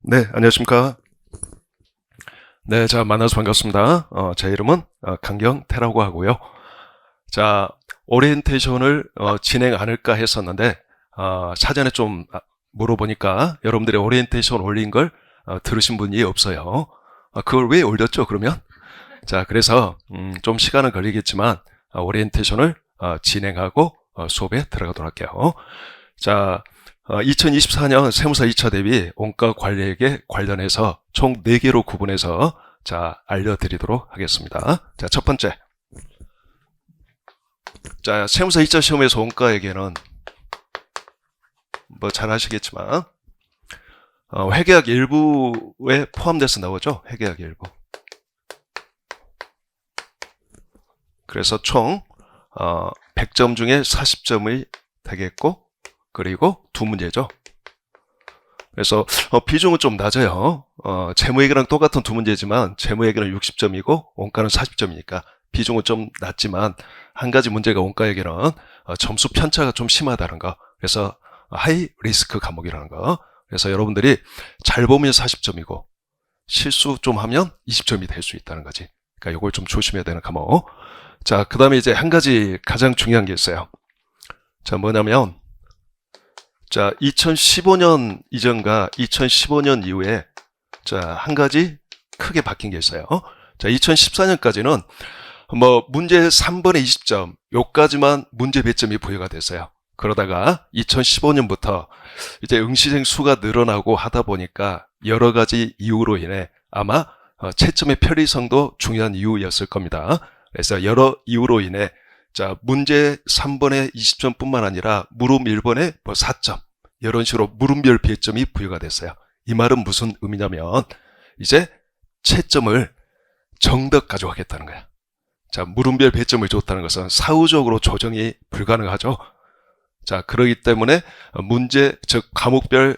네, 안녕하십니까. 네, 자, 만나서 반갑습니다. 제 이름은 강경태라고 하고요. 자, 오리엔테이션을 진행 않을까 했었는데, 사전에 좀 물어보니까 여러분들이 오리엔테이션 올린 걸 들으신 분이 없어요. 그걸 왜 올렸죠, 그러면? 자, 그래서 좀 시간은 걸리겠지만, 오리엔테이션을 진행하고 수업에 들어가도록 할게요. 자, 2024년 세무사 2차 대비 원가 관리액에 관련해서 총 4개로 구분해서 자, 알려드리도록 하겠습니다. 자, 첫 번째. 자, 세무사 2차 시험에서 원가액에는 뭐 잘 아시겠지만, 회계학 일부에 포함돼서 나오죠. 회계학 일부. 그래서 총 100점 중에 40점이 되겠고, 그리고 두 문제죠. 그래서 비중은 좀 낮아요. 재무회계랑 똑같은 두 문제지만 재무회계는 60점이고 원가는 40점이니까 비중은 좀 낮지만 한 가지 문제가 원가회계는 점수 편차가 좀 심하다는 거. 그래서 하이 리스크 과목이라는 거. 그래서 여러분들이 잘 보면 40점이고 실수 좀 하면 20점이 될 수 있다는 거지. 그러니까 이걸 좀 조심해야 되는 과목. 자, 그 다음에 이제 한 가지 가장 중요한 게 있어요. 자, 뭐냐면 자, 2015년 이전과 2015년 이후에 자, 한 가지 크게 바뀐 게 있어요. 자, 2014년까지는 뭐 문제 3번에 20점 요까지만 문제 배점이 부여가 됐어요. 그러다가 2015년부터 이제 응시생 수가 늘어나고 하다 보니까 여러 가지 이유로 인해 아마 채점의 편리성도 중요한 이유였을 겁니다. 그래서 여러 이유로 인해 자, 문제 3번에 20점뿐만 아니라 물음 1번에 뭐 4점 이런 식으로 물음별 배점이 부여가 됐어요. 이 말은 무슨 의미냐면 이제 채점을 정답 가져가겠다는 거야. 자, 물음별 배점을 줬다는 것은 사후적으로 조정이 불가능하죠. 자, 그렇기 때문에 문제 즉 과목별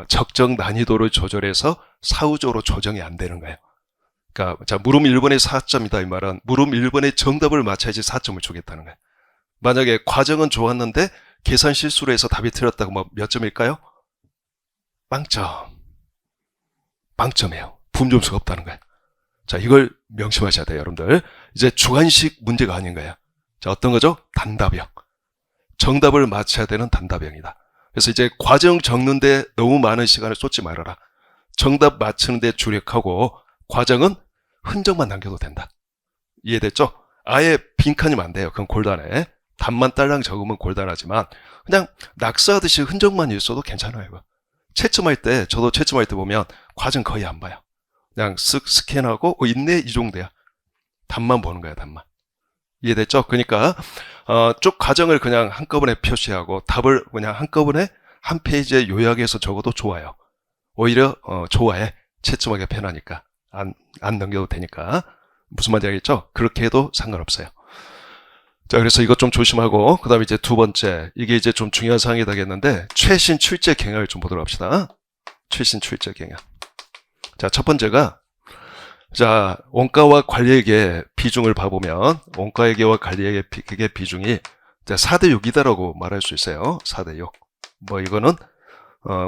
적정 난이도를 조절해서 사후적으로 조정이 안 되는 거예요. 그러니까 자, 물음 1번에 4점이다 이 말은 물음 1번에 정답을 맞춰야지 4점을 주겠다는 거예요. 만약에 과정은 좋았는데 계산 실수로 해서 답이 틀렸다고 뭐 몇 점일까요? 빵점. 빵점이에요. 분점수가 없다는 거예요. 자, 이걸 명심하셔야 돼요, 여러분들. 이제 주관식 문제가 아닌 거예요. 자, 어떤 거죠? 단답형. 정답을 맞춰야 되는 단답형이다. 그래서 이제 과정 적는데 너무 많은 시간을 쏟지 말아라. 정답 맞추는데 주력하고 과정은 흔적만 남겨도 된다. 이해됐죠? 아예 빈칸이면 안 돼요. 그건 곤란해. 답만 딸랑 적으면 곤란하지만 그냥 낙서하듯이 흔적만 있어도 괜찮아요. 이거. 채점할 때 저도 채점할 때 보면 과정 거의 안 봐요. 그냥 쓱 스캔하고 있네 이 정도야. 답만 보는 거야. 답만. 이해됐죠? 그러니까 쭉 과정을 그냥 한꺼번에 표시하고 답을 그냥 한꺼번에 한 페이지에 요약해서 적어도 좋아요. 오히려 좋아해. 채점하기가 편하니까. 안 넘겨도 되니까. 무슨 말인지 알겠죠? 그렇게 해도 상관없어요. 자, 그래서 이것 좀 조심하고, 그 다음에 이제 두 번째, 이게 이제 좀 중요한 사항이 되겠는데, 최신 출제 경향을 좀 보도록 합시다. 최신 출제 경향. 자, 첫 번째가, 자, 원가와 관리액의 비중을 봐보면, 원가액과 관리액의 비중이 4대 6이다라고 말할 수 있어요. 4대 6. 뭐, 이거는,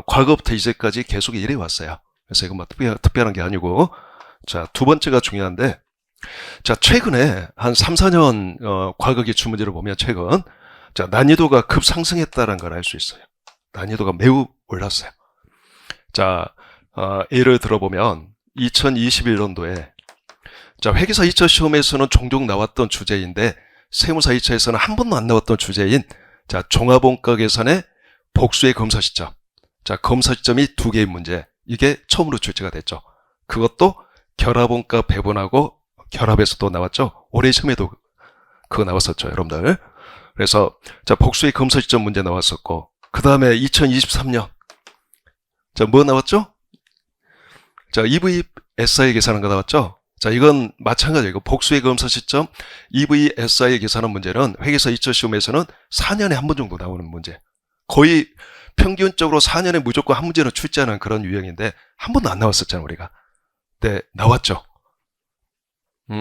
과거부터 이제까지 계속 이래 왔어요. 그래서 이건 뭐 특별한 게 아니고, 자, 두 번째가 중요한데, 자, 최근에 한 3, 4년 과거 기출 문제를 보면 최근 자, 난이도가 급상승했다는 걸 알 수 있어요. 난이도가 매우 올랐어요. 자, 예를 들어보면 2021년도에 자, 회계사 2차 시험에서는 종종 나왔던 주제인데 세무사 2차에서는 한 번도 안 나왔던 주제인 자, 종합원가 계산의 복수의 검사 시점. 자, 검사 시점이 2개의 문제. 이게 처음으로 출제가 됐죠. 그것도 결합원가 배분하고 결합에서도 나왔죠. 올해 시험에도 그거 나왔었죠, 여러분들. 그래서 자, 복수의 검사 시점 문제 나왔었고, 그 다음에 2023년 자, 뭐 나왔죠? 자, EVSI 계산한 거 나왔죠. 자, 이건 마찬가지예요. 복수의 검사 시점 EVSI 계산한 문제는 회계사 2차 시험에서는 4년에 한 번 정도 나오는 문제. 거의 평균적으로 4년에 무조건 한 문제는 출제하는 그런 유형인데 한 번도 안 나왔었잖아요, 우리가. 네, 나왔죠.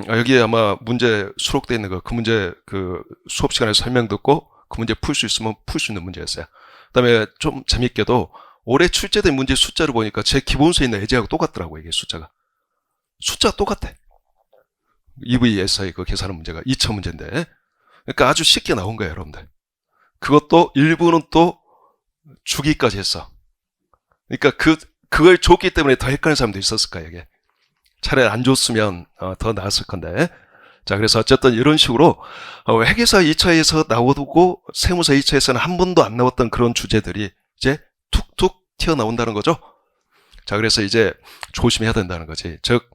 여기에 아마 문제 수록되어 있는 거, 그 문제 그 수업 시간에 설명 듣고 그 문제 풀 수 있으면 풀 수 있는 문제였어요. 그 다음에 좀 재밌게도 올해 출제된 문제 숫자를 보니까 제 기본서에 있는 예제하고 똑같더라고요. 이게 숫자가 똑같아. EVSI 그 계산하는 문제가 2차 문제인데, 그러니까 아주 쉽게 나온 거예요, 여러분들. 그것도 일부는 또 주기까지 했어. 그러니까 그걸 줬기 때문에 더 헷갈리는 사람도 있었을 거예요, 이게. 차라리 안 줬으면 더 나았을 건데. 자, 그래서 어쨌든 이런 식으로 회계사 2차에서 나오고 세무사 2차에서는 한 번도 안 나왔던 그런 주제들이 이제 툭툭 튀어나온다는 거죠. 자, 그래서 이제 조심해야 된다는 거지. 즉,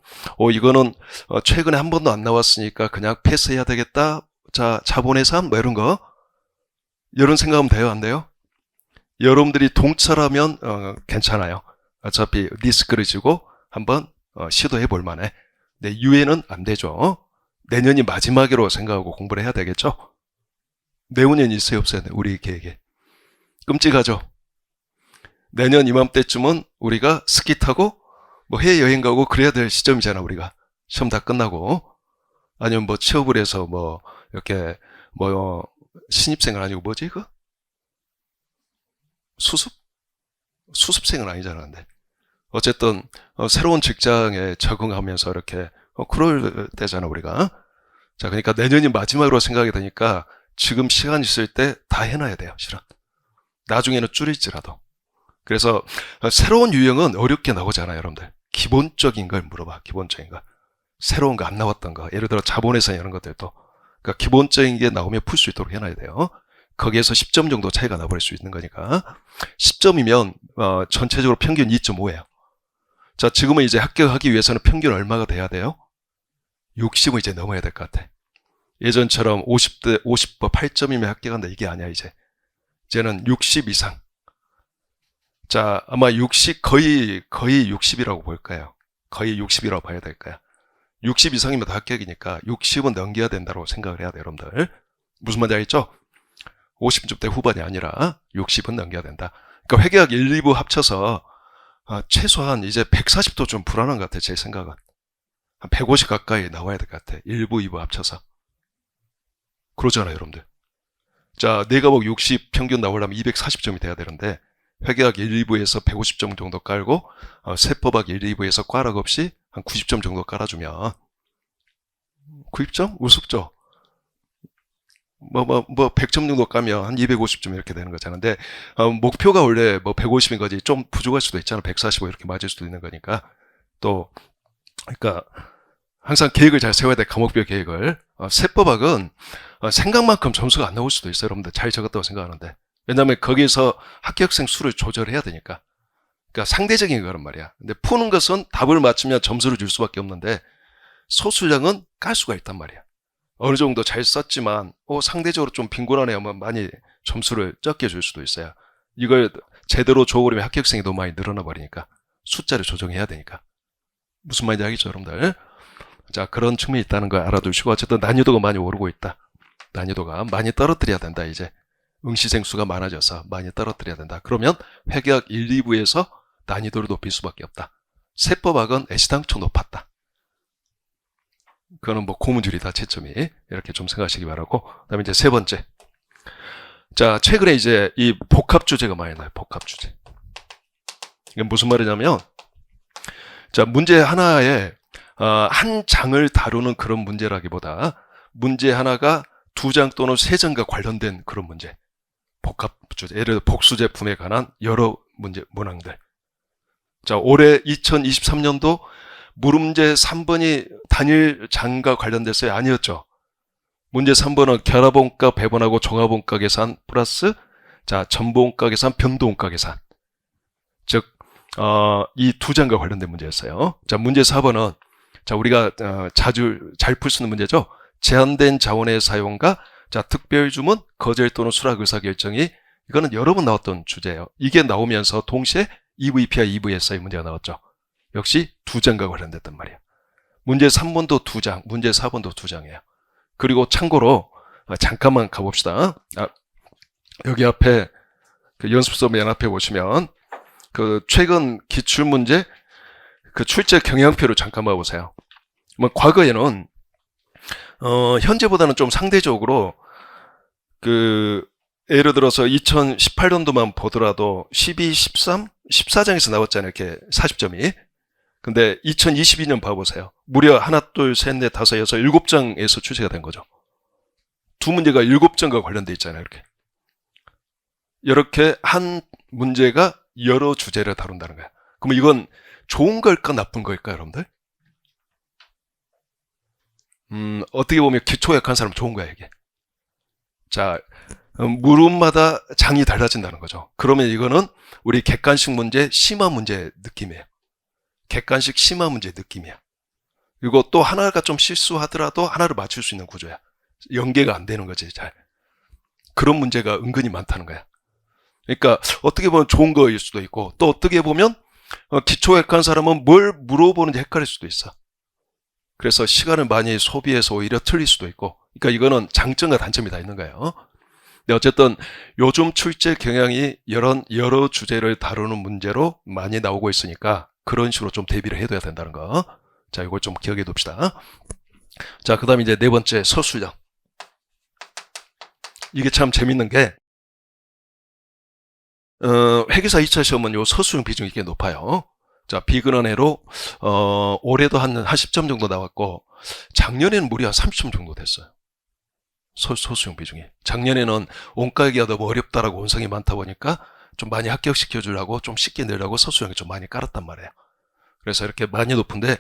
이거는 최근에 한 번도 안 나왔으니까 그냥 패스해야 되겠다. 자, 자본예산 뭐 이런 거. 이런 생각하면 돼요, 안 돼요? 여러분들이 동차라면 괜찮아요. 어차피 리스크를 지고 한번 시도해 볼 만해. 근데 유예는 안 되죠. 내년이 마지막으로 생각하고 공부를 해야 되겠죠. 내후년이 있어요, 없어요? 우리 계획에. 끔찍하죠. 내년 이맘때쯤은 우리가 스키 타고 뭐 해외여행 가고 그래야 될 시점이잖아, 우리가. 시험 다 끝나고. 아니면 뭐 취업을 해서 뭐 이렇게 뭐 신입생은 아니고 뭐지 그? 수습생은 아니잖아. 근데 어쨌든 새로운 직장에 적응하면서 이렇게 그럴 때잖아, 우리가. 자, 그러니까 내년이 마지막으로 생각이 되니까 지금 시간 있을 때 다 해놔야 돼요, 실은. 나중에는 줄일지라도. 그래서 새로운 유형은 어렵게 나오잖아요, 여러분들. 기본적인 걸 물어봐, 기본적인 거. 새로운 거 안 나왔던 거. 예를 들어 자본회사 이런 것들도. 그러니까 기본적인 게 나오면 풀 수 있도록 해놔야 돼요. 거기에서 10점 정도 차이가 나버릴 수 있는 거니까. 10점이면 전체적으로 평균 2.5예요. 자, 지금은 이제 합격하기 위해서는 평균 얼마가 돼야 돼요? 60은 이제 넘어야 될 것 같아. 예전처럼 50대 8점이면 합격한다 이게 아니야, 이제. 이제는 60 이상. 자, 아마 60 거의 60이라고 볼까요? 거의 60이라고 봐야 될까요? 60 이상이면 다 합격이니까 60은 넘겨야 된다고 생각을 해야 돼요, 여러분들. 무슨 말인지 알겠죠? 50대 후반이 아니라 60은 넘겨야 된다. 그러니까 회계학 1, 2부 합쳐서 최소한 이제 140도 좀 불안한 것 같아, 제 생각은. 한 150 가까이 나와야 될 것 같아. 1부, 2부 합쳐서. 그러잖아요, 여러분들. 자, 네 과목 60 평균 나오려면 240점이 돼야 되는데 회계학 1, 2부에서 150점 정도 깔고 세법학 1, 2부에서 꽈락 없이 한 90점 정도 깔아주면 90점? 우습죠? 뭐 100점 정도 까면 한 250점 이렇게 되는 거잖아. 근데 목표가 원래 뭐 150인 거지. 좀 부족할 수도 있잖아. 145 이렇게 맞을 수도 있는 거니까. 또 그러니까 항상 계획을 잘 세워야 돼. 과목별 계획을. 세법학은 생각만큼 점수가 안 나올 수도 있어요. 여러분들 잘 적었다고 생각하는데. 왜냐하면 거기에서 합격생 수를 조절해야 되니까. 그러니까 상대적인 거란 말이야. 근데 푸는 것은 답을 맞추면 점수를 줄 수밖에 없는데 소수량은 깔 수가 있단 말이야. 어느 정도 잘 썼지만 상대적으로 좀 빈곤하네 하면 많이 점수를 적게 줄 수도 있어요. 이걸 제대로 줘버리면 합격생이 너무 많이 늘어나 버리니까 숫자를 조정해야 되니까. 무슨 말인지 알겠죠, 여러분들? 자, 그런 측면이 있다는 걸 알아두시고 어쨌든 난이도가 많이 오르고 있다. 난이도가 많이 떨어뜨려야 된다, 이제. 응시생 수가 많아져서 많이 떨어뜨려야 된다. 그러면 회계학 1, 2부에서 난이도를 높일 수밖에 없다. 세법학은 애시당초 높았다. 그거는 뭐 고문줄이다, 채점이. 이렇게 좀 생각하시기 바라고. 그 다음에 이제 세 번째. 자, 최근에 이제 이 복합 주제가 많이 나요, 복합 주제. 이게 무슨 말이냐면, 자, 문제 하나에, 한 장을 다루는 그런 문제라기보다, 문제 하나가 2장 또는 3장과 관련된 그런 문제. 복합 주제. 예를 들어 복수 제품에 관한 여러 문제, 문항들. 자, 올해 2023년도 물음제 3번이 단일 장과 관련됐어요? 아니었죠. 문제 3번은 결합원가 배분하고 종합원가 계산 플러스 자, 전부원가 계산, 변도원가 계산. 즉, 이 2장과 관련된 문제였어요. 자, 문제 4번은 자, 우리가 자주 잘 풀 수 있는 문제죠. 제한된 자원의 사용과 자, 특별주문, 거절 또는 수락 의사결정이 이거는 여러 번 나왔던 주제예요. 이게 나오면서 동시에 EVP와 EVSI 문제가 나왔죠. 역시 2장과 관련됐단 말이에요. 문제 3번도 2장, 문제 4번도 2장이에요. 그리고 참고로 잠깐만 가봅시다. 여기 앞에 그 연습서 맨 앞에 보시면 그 최근 기출문제 그 출제 경향표를 잠깐 봐보세요. 뭐 과거에는 현재보다는 좀 상대적으로 그 예를 들어서 2018년도만 보더라도 12, 13, 14장에서 나왔잖아요. 이렇게 40점이. 근데 2022년 봐보세요. 무려 하나, 둘, 셋, 넷, 다섯, 여섯, 7장에서 출제가 된 거죠. 두 문제가 7장과 관련돼 있잖아요. 이렇게 한 문제가 여러 주제를 다룬다는 거야. 그럼 이건 좋은 걸까 나쁜 걸까 여러분들? 어떻게 보면 기초 약한 사람 좋은 거야 이게. 자, 무릎마다 장이 달라진다는 거죠. 그러면 이거는 우리 객관식 문제, 심화 문제 느낌이에요. 객관식 심화 문제 느낌이야. 그리고 또 하나가 좀 실수하더라도 하나를 맞출 수 있는 구조야. 연계가 안 되는 거지 잘. 그런 문제가 은근히 많다는 거야. 그러니까 어떻게 보면 좋은 거일 수도 있고 또 어떻게 보면 기초 약한 사람은 뭘 물어보는지 헷갈릴 수도 있어. 그래서 시간을 많이 소비해서 오히려 틀릴 수도 있고. 그러니까 이거는 장점과 단점이 다 있는 거예요. 근데 어쨌든 요즘 출제 경향이 여러 주제를 다루는 문제로 많이 나오고 있으니까 그런 식으로 좀 대비를 해둬야 된다는 거. 자, 이걸 좀 기억해 둡시다. 자, 그 다음에 이제 네 번째 서술형. 이게 참 재밌는 게 회계사 2차 시험은 요 서술형 비중이 꽤 높아요. 자, 비근원해로 올해도 한 10점 정도 나왔고 작년에는 무려 한 30점 정도 됐어요. 서술형 비중이. 작년에는 원가기가 너무 어렵다라고 원성이 많다 보니까 좀 많이 합격시켜 주려고 좀 쉽게 내려고 서술형이 좀 많이 깔았단 말이에요. 그래서 이렇게 많이 높은데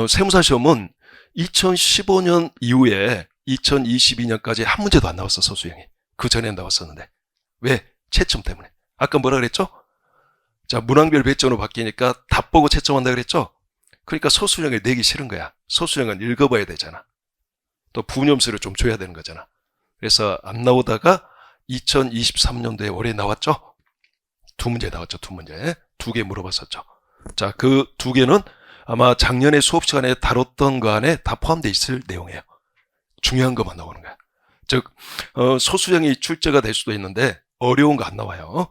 세무사 시험은 2015년 이후에 2022년까지 한 문제도 안 나왔어 서술형이. 그 전에 나왔었는데 왜? 채점 때문에. 아까 뭐라 그랬죠? 자, 문항별 배점으로 바뀌니까 답 보고 채점한다 그랬죠? 그러니까 서술형을 내기 싫은 거야. 서술형은 읽어봐야 되잖아. 또 분염수를 좀 줘야 되는 거잖아. 그래서 안 나오다가 2023년도에 올해 나왔죠? 두 문제 나왔죠, 두 문제. 두 개 물어봤었죠. 자, 그 두 개는 아마 작년에 수업 시간에 다뤘던 거 안에 다 포함되어 있을 내용이에요. 중요한 것만 나오는 거야. 즉, 소수형이 출제가 될 수도 있는데 어려운 거 안 나와요.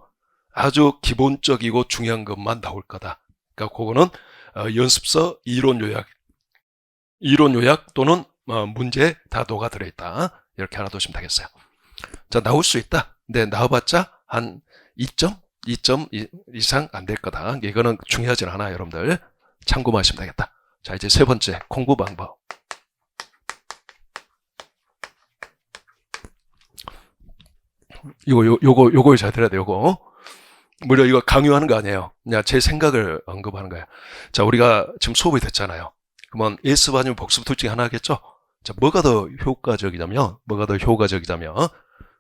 아주 기본적이고 중요한 것만 나올 거다. 그러니까 그거는 연습서 이론 요약 또는 문제 다 녹아 들어있다. 이렇게 알아두시면 되겠어요. 자, 나올 수 있다. 근데 나와봤자 한 2점? 2점 이상 안 될 거다. 이거는 중요하진 않아요, 여러분들. 참고만 하시면 되겠다. 자, 이제 세 번째 공부 방법. 요걸 잘 들어야 돼, 요거. 무려 이거 강요하는 거 아니에요. 그냥 제 생각을 언급하는 거예요. 자, 우리가 지금 수업이 됐잖아요. 그러면 예습 아니면 복습 둘 중에 하나 하겠죠? 자, 뭐가 더 효과적이냐면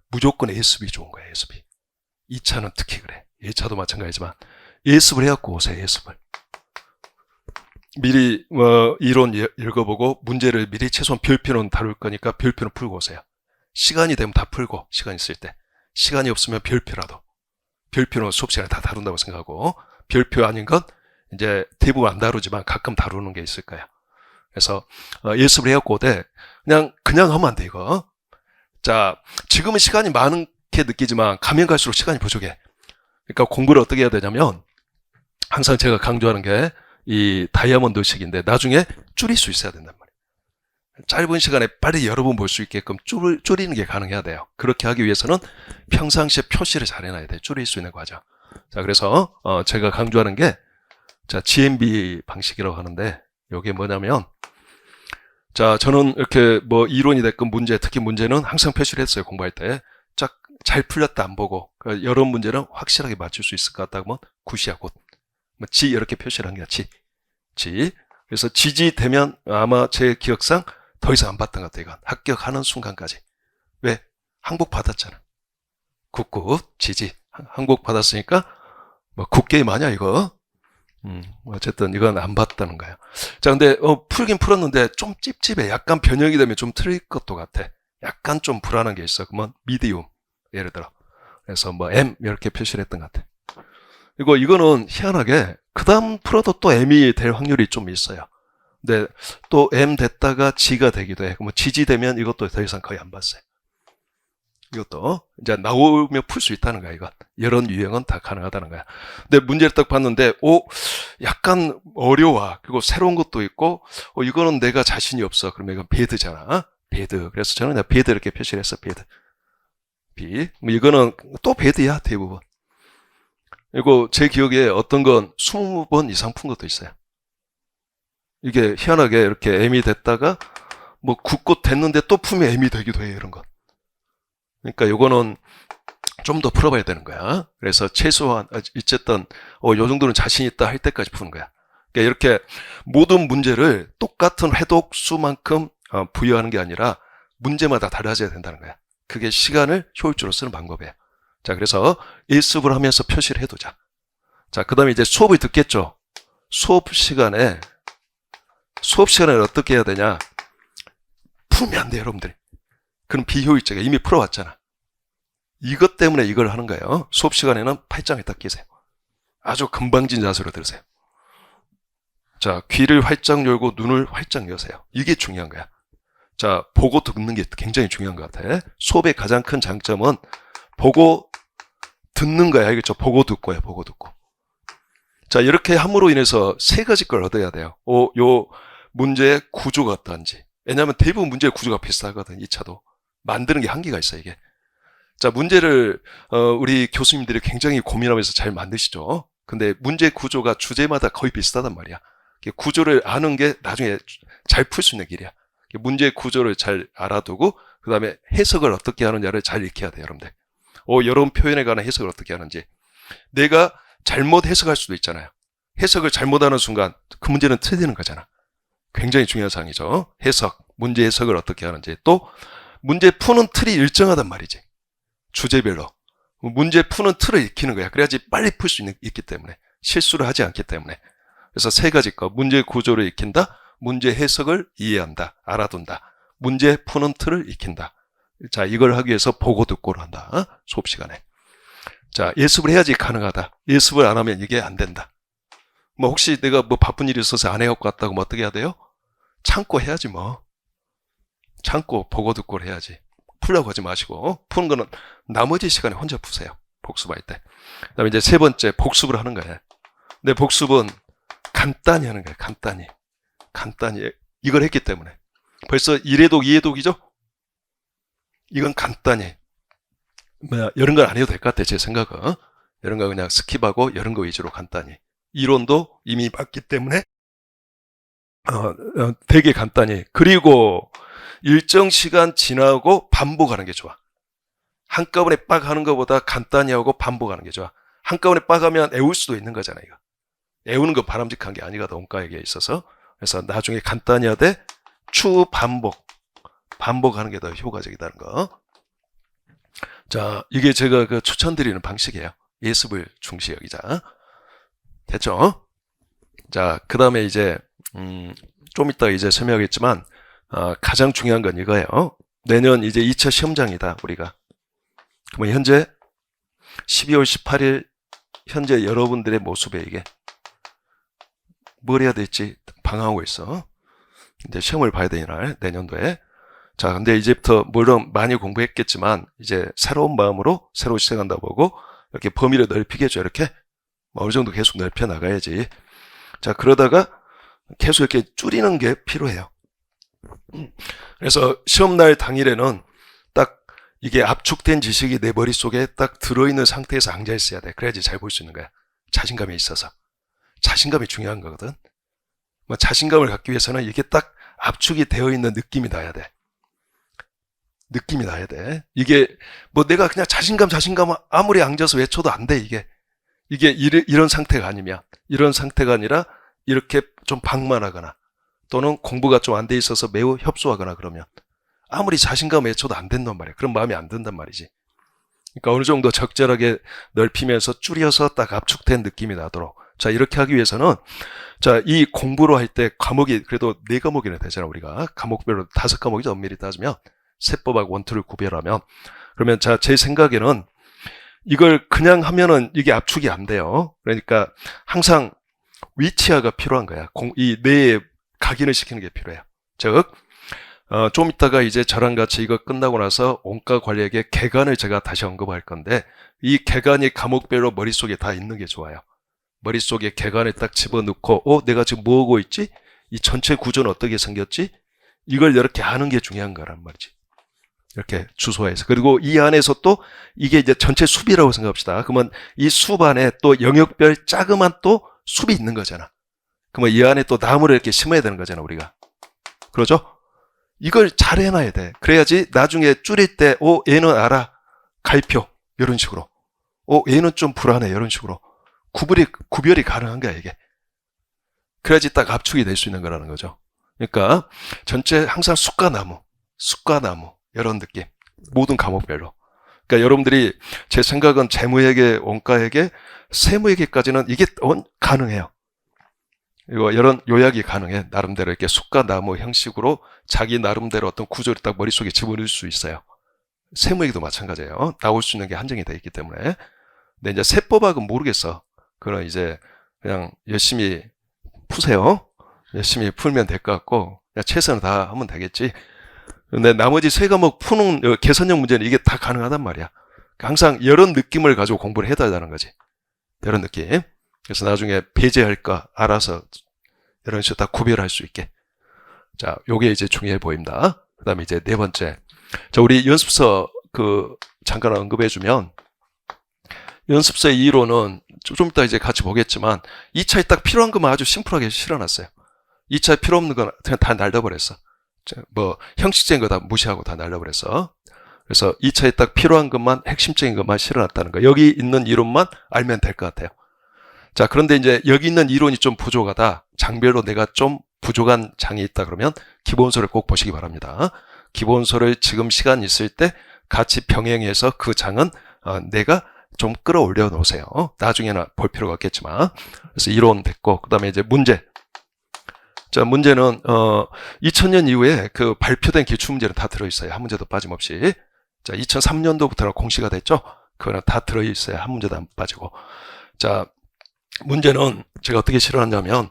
무조건 예습이 좋은 거예요, 예습이. 2차는 특히 그래. 1차도 마찬가지지만 예습을 해갖고 오세요, 예습을. 미리 이론 읽어보고 문제를 미리 최소한 별표는 다룰 거니까 별표는 풀고 오세요. 시간이 되면 다 풀고, 시간 있을 때. 시간이 없으면 별표라도. 별표는 수업 시간에 다 다룬다고 생각하고, 별표 아닌 건 이제 대부분 안 다루지만 가끔 다루는 게 있을 거예요. 그래서 예습을 해갖고 오되 그냥 하면 안 돼, 이거. 자, 지금은 시간이 많게 느끼지만 가면 갈수록 시간이 부족해. 그러니까 공부를 어떻게 해야 되냐면 항상 제가 강조하는 게 이 다이아몬드식인데 나중에 줄일 수 있어야 된단 말이에요. 짧은 시간에 빨리 여러 번 볼 수 있게끔 줄이는 게 가능해야 돼요. 그렇게 하기 위해서는 평상시에 표시를 잘 해놔야 돼요. 줄일 수 있는 과정. 자, 그래서 제가 강조하는 게 자, GMB 방식이라고 하는데 이게 뭐냐면 자, 저는 이렇게 뭐 이론이 됐건 특히 문제는 항상 표시를 했어요. 공부할 때. 잘 풀렸다 안 보고 그러니까 여러 문제는 확실하게 맞출 수 있을 것 같다 하면 굿이야, 굿. 지 이렇게 표시를 한 게 지. 그래서 지지 되면 아마 제 기억상 더 이상 안 봤던 것 같아요. 이건 합격하는 순간까지. 왜? 항복 받았잖아. 굿, 지지. 항복 받았으니까 뭐 굿게임 아니야 이거. 어쨌든 이건 안 봤다는 거야. 자, 근데 풀긴 풀었는데 좀 찝찝해. 약간 변형이 되면 좀 틀릴 것도 같아. 약간 좀 불안한 게 있어. 그러면 미디움 예를 들어. 그래서 뭐 M 이렇게 표시를 했던 것 같아. 그리고 이거는 희한하게 그 다음 풀어도 또 M이 될 확률이 좀 있어요. 근데 또 M 됐다가 G가 되기도 해. 그러면 GG 되면 이것도 더 이상 거의 안 봤어요. 이것도 이제 나오면 풀 수 있다는 거야, 이건. 이런 유형은 다 가능하다는 거야. 근데 문제를 딱 봤는데, 약간 어려워. 그리고 새로운 것도 있고, 이거는 내가 자신이 없어. 그러면 이건 배드잖아. 배드. 그래서 저는 그냥 배드 이렇게 표시를 했어, 배드. B. 뭐 이거는 또 배드야, 대부분. 그리고 제 기억에 어떤 건 20번 이상 푼 것도 있어요. 이게 희한하게 이렇게 M이 됐다가 뭐 굳고 됐는데 또 풀면 M이 되기도 해요, 이런 건. 그러니까 이거는 좀 더 풀어봐야 되는 거야. 그래서 최소한 어쨌든 요 정도는 자신 있다 할 때까지 푸는 거야. 그러니까 이렇게 모든 문제를 똑같은 회독 수만큼 부여하는 게 아니라 문제마다 달라져야 된다는 거야. 그게 시간을 효율적으로 쓰는 방법이에요. 자, 그래서 일습을 하면서 표시를 해두자. 자, 그 다음에 이제 수업을 듣겠죠. 수업 시간에 어떻게 해야 되냐? 풀면 안 돼요, 여러분들이. 그럼 비효율적이야. 이미 풀어왔잖아. 이것 때문에 이걸 하는 거예요. 수업 시간에는 팔짱에 딱 끼세요. 아주 건방진 자세로 들으세요. 자, 귀를 활짝 열고 눈을 활짝 여세요. 이게 중요한 거야. 자, 보고 듣는 게 굉장히 중요한 것 같아. 수업의 가장 큰 장점은 보고 듣는 거야. 알겠죠? 보고 듣고요. 보고 듣고. 자, 이렇게 함으로 인해서 세 가지 걸 얻어야 돼요. 요 문제의 구조가 어떤지. 왜냐하면 대부분 문제의 구조가 비슷하거든. 2차도. 만드는 게 한계가 있어, 이게. 자, 문제를 우리 교수님들이 굉장히 고민하면서 잘 만드시죠. 근데 문제 구조가 주제마다 거의 비슷하단 말이야. 구조를 아는 게 나중에 잘 풀 수 있는 길이야. 문제 구조를 잘 알아두고 그 다음에 해석을 어떻게 하느냐를 잘 익혀야 돼요, 여러분들. 여러분 표현에 관한 해석을 어떻게 하는지. 내가 잘못 해석할 수도 있잖아요. 해석을 잘못하는 순간 그 문제는 틀리는 거잖아. 굉장히 중요한 사항이죠. 해석, 문제 해석을 어떻게 하는지. 또 문제 푸는 틀이 일정하단 말이지. 주제별로. 문제 푸는 틀을 익히는 거야. 그래야지 빨리 풀 수 있기 때문에. 실수를 하지 않기 때문에. 그래서 세 가지 거. 문제 구조를 익힌다. 문제 해석을 이해한다. 알아둔다. 문제 푸는 틀을 익힌다. 자, 이걸 하기 위해서 보고 듣고를 한다. 수업 시간에. 자, 예습을 해야지 가능하다. 예습을 안 하면 이게 안 된다. 뭐 혹시 내가 뭐 바쁜 일이 있어서 안 해갖고 왔다고 뭐 어떻게 해야 돼요? 참고 해야지 뭐. 참고 보고 듣고를 해야지. 풀려고 하지 마시고. 푸는 거는 나머지 시간에 혼자 푸세요. 복습할 때. 그 다음에 이제 세 번째, 복습을 하는 거예요. 근데 복습은 간단히 하는 거예요. 간단히. 이걸 했기 때문에. 벌써 1회독, 2회독이죠? 이건 간단히. 이런 걸 안 해도 될 것 같아요. 제 생각은. 이런 거 그냥 스킵하고 이런 거 위주로 간단히. 이론도 이미 봤기 때문에 되게 간단히. 그리고 일정 시간 지나고 반복하는 게 좋아. 한꺼번에 빡 하는 것보다 간단히 하고 반복하는 게 좋아. 한꺼번에 빡 하면 애울 수도 있는 거잖아요. 이거. 애우는 거 바람직한 게 아니거든. 원가에게 있어서. 그래서 나중에 간단히 하되 추후 반복하는 게 더 효과적이다는 거. 자, 이게 제가 추천드리는 방식이에요. 예습을 중시 여기자. 됐죠? 자, 그 다음에 이제 좀 이따 이제 설명하겠지만 가장 중요한 건 이거예요. 내년 이제 2차 시험장이다, 우리가. 그러면 현재 12월 18일 현재 여러분들의 모습에 이게 뭘 해야 될지 방황하고 있어. 이제 시험을 봐야 되는 날, 내년도에. 자, 근데 이제부터 물론 많이 공부했겠지만 이제 새로운 마음으로 새로 시작한다 보고 이렇게 범위를 넓히겠죠. 이렇게 어느 정도 계속 넓혀 나가야지. 자, 그러다가 계속 이렇게 줄이는 게 필요해요. 그래서 시험날 당일에는 딱 이게 압축된 지식이 내 머릿속에 딱 들어있는 상태에서 앉아 있어야 돼. 그래야지 잘 볼 수 있는 거야. 자신감이 있어서. 자신감이 중요한 거거든. 뭐 자신감을 갖기 위해서는 이게 딱 압축이 되어 있는 느낌이 나야 돼. 느낌이 나야 돼. 이게 뭐 내가 그냥 자신감 아무리 앉아서 외쳐도 안 돼. 이게 이런 상태가 아니면, 이런 상태가 아니라 이렇게 좀 방만하거나 또는 공부가 좀 안 돼 있어서 매우 협소하거나 그러면 아무리 자신감 외쳐도 안 된단 말이야. 그런 마음이 안 든단 말이지. 그러니까 어느 정도 적절하게 넓히면서 줄여서 딱 압축된 느낌이 나도록. 자, 이렇게 하기 위해서는 자, 이 공부로 할 때 과목이 그래도 4과목이나 되잖아, 우리가. 과목별로 5과목이죠, 엄밀히 따지면. 세법하고 원투를 구별하면. 그러면 자, 제 생각에는 이걸 그냥 하면은 이게 압축이 안 돼요. 그러니까 항상 위치화가 필요한 거야. 이 뇌에 각인을 시키는 게 필요해요. 즉, 좀 이따가 이제 저랑 같이 이거 끝나고 나서 원가 관리에게 개관을 제가 다시 언급할 건데 이 개관이 과목별로 머릿속에 다 있는 게 좋아요. 머릿속에 개관을 딱 집어넣고 내가 지금 뭐 하고 있지? 이 전체 구조는 어떻게 생겼지? 이걸 이렇게 아는 게 중요한 거란 말이지. 이렇게 주소해서. 그리고 이 안에서 또 이게 이제 전체 숲이라고 생각합시다. 그러면 이 숲 안에 또 영역별 자그만 또 숲이 있는 거잖아. 그러면 이 안에 또 나무를 이렇게 심어야 되는 거잖아, 우리가. 그러죠? 이걸 잘 해놔야 돼. 그래야지 나중에 줄일 때, 얘는 알아. 갈표. 이런 식으로. 얘는 좀 불안해. 이런 식으로. 구별이 가능한 거야, 이게. 그래야지 딱 압축이 될 수 있는 거라는 거죠. 그러니까 전체 항상 숲과 나무, 이런 느낌. 모든 과목별로. 그러니까 여러분들이 제 생각은 재무회계, 원가회계, 세무회계까지는 이게 가능해요. 이거 이런 요약이 가능해. 나름대로 이렇게 숲과 나무 형식으로 자기 나름대로 어떤 구조를 딱 머릿속에 집어넣을 수 있어요. 세무회계도 마찬가지예요. 나올 수 있는 게 한정이 되어 있기 때문에. 근데 이제 세법학은 모르겠어. 그럼 이제 그냥 열심히 푸세요. 열심히 풀면 될 것 같고, 그냥 최선을 다 하면 되겠지. 근데 나머지 세 과목 푸는 개선형 문제는 이게 다 가능하단 말이야. 항상 이런 느낌을 가지고 공부를 해야 된다는 거지. 이런 느낌. 그래서 나중에 배제할까 알아서 이런 식으로 다 구별할 수 있게. 자, 요게 이제 중요해 보입니다. 그 다음에 이제 네 번째. 자, 우리 연습서 잠깐 언급해주면, 연습서의 이론은 좀 이따 이제 같이 보겠지만, 2차에 딱 필요한 것만 아주 심플하게 실어놨어요. 2차에 필요 없는 건 그냥 다 날려버렸어. 형식적인 거 다 무시하고 다 날려버렸어. 그래서 2차에 딱 필요한 것만, 핵심적인 것만 실어놨다는 거. 여기 있는 이론만 알면 될 것 같아요. 자, 그런데 이제 여기 있는 이론이 좀 부족하다. 장별로 내가 좀 부족한 장이 있다 그러면 기본서를 꼭 보시기 바랍니다. 기본서를 지금 시간 있을 때 같이 병행해서 그 장은 내가 좀 끌어올려 놓으세요. 나중에는 볼 필요가 없겠지만. 그래서 이론 됐고, 그 다음에 이제 문제. 자, 문제는 2000년 이후에 그 발표된 기출문제는 다 들어있어요. 한 문제도 빠짐없이. 자, 2003년도부터는 공시가 됐죠. 그거는 다 들어있어요. 한 문제도 안 빠지고. 자, 문제는 제가 어떻게 실어놨냐면